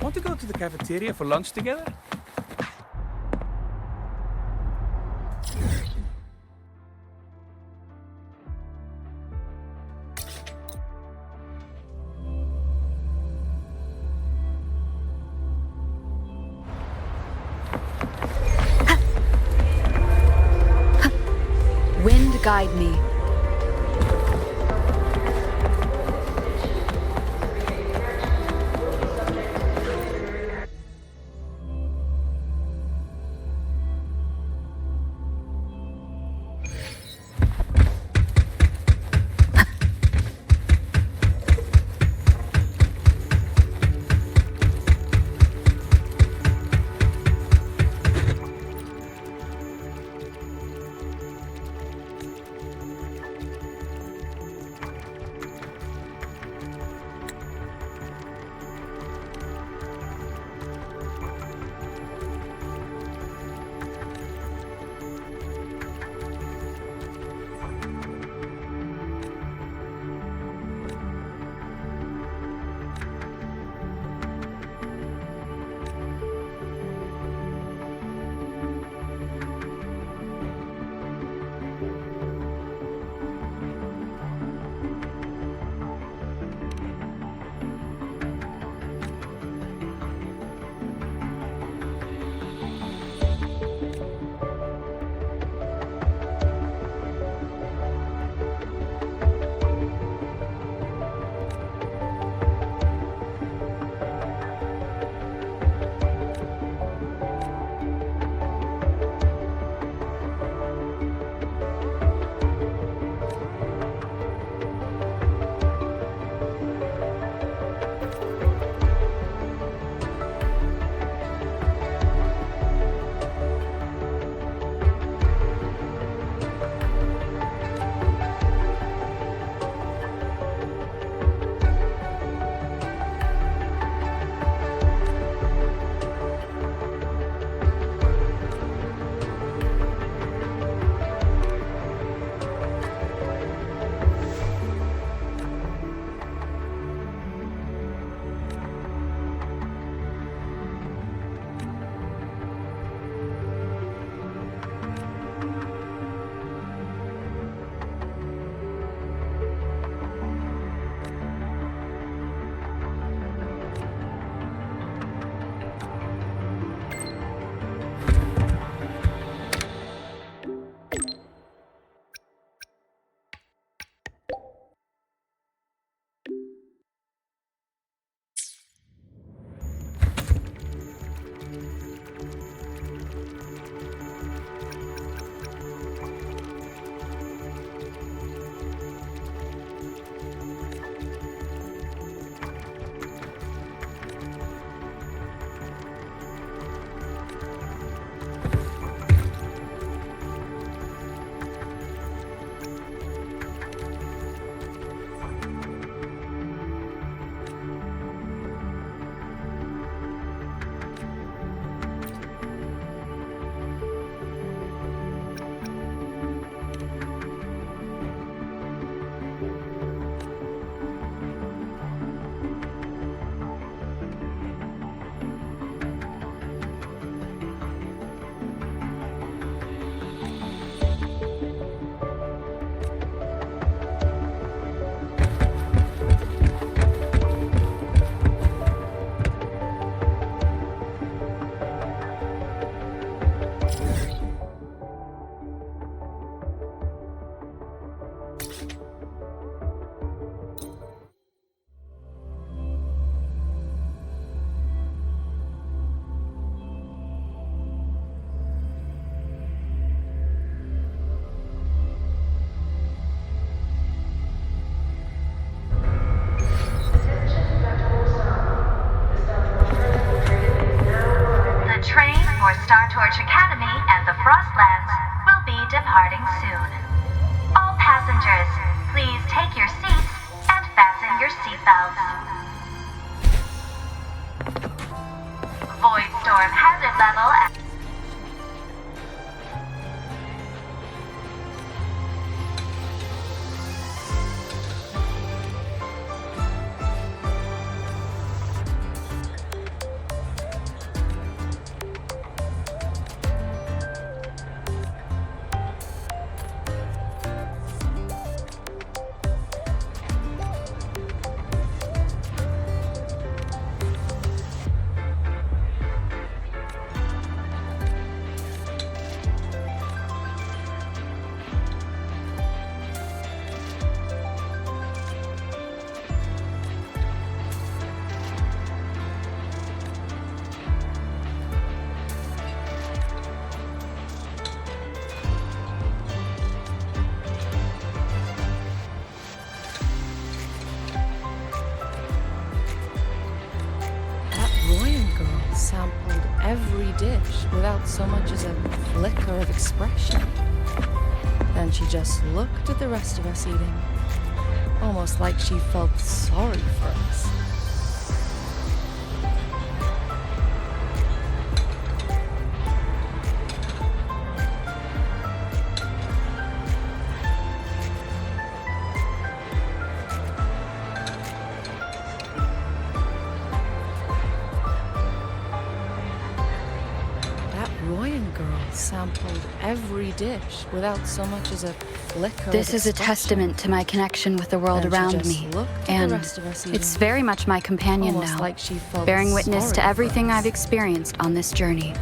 Want to go to the cafeteria for lunch together? Wind guide me. Academy and the Frostlands will be departing soon. All passengers, please take your seats and fasten your seatbelts. Void storm hazard level at sampled every dish without so much as a flicker of expression. Then she just looked at the rest of us eating, almost like she felt sorry for us. Sampled every dish without so much as a flicker. This is a testament to my connection with the world around me, and it's very much my companion now, like she felt bearing witness to everything us. I've experienced on this journey.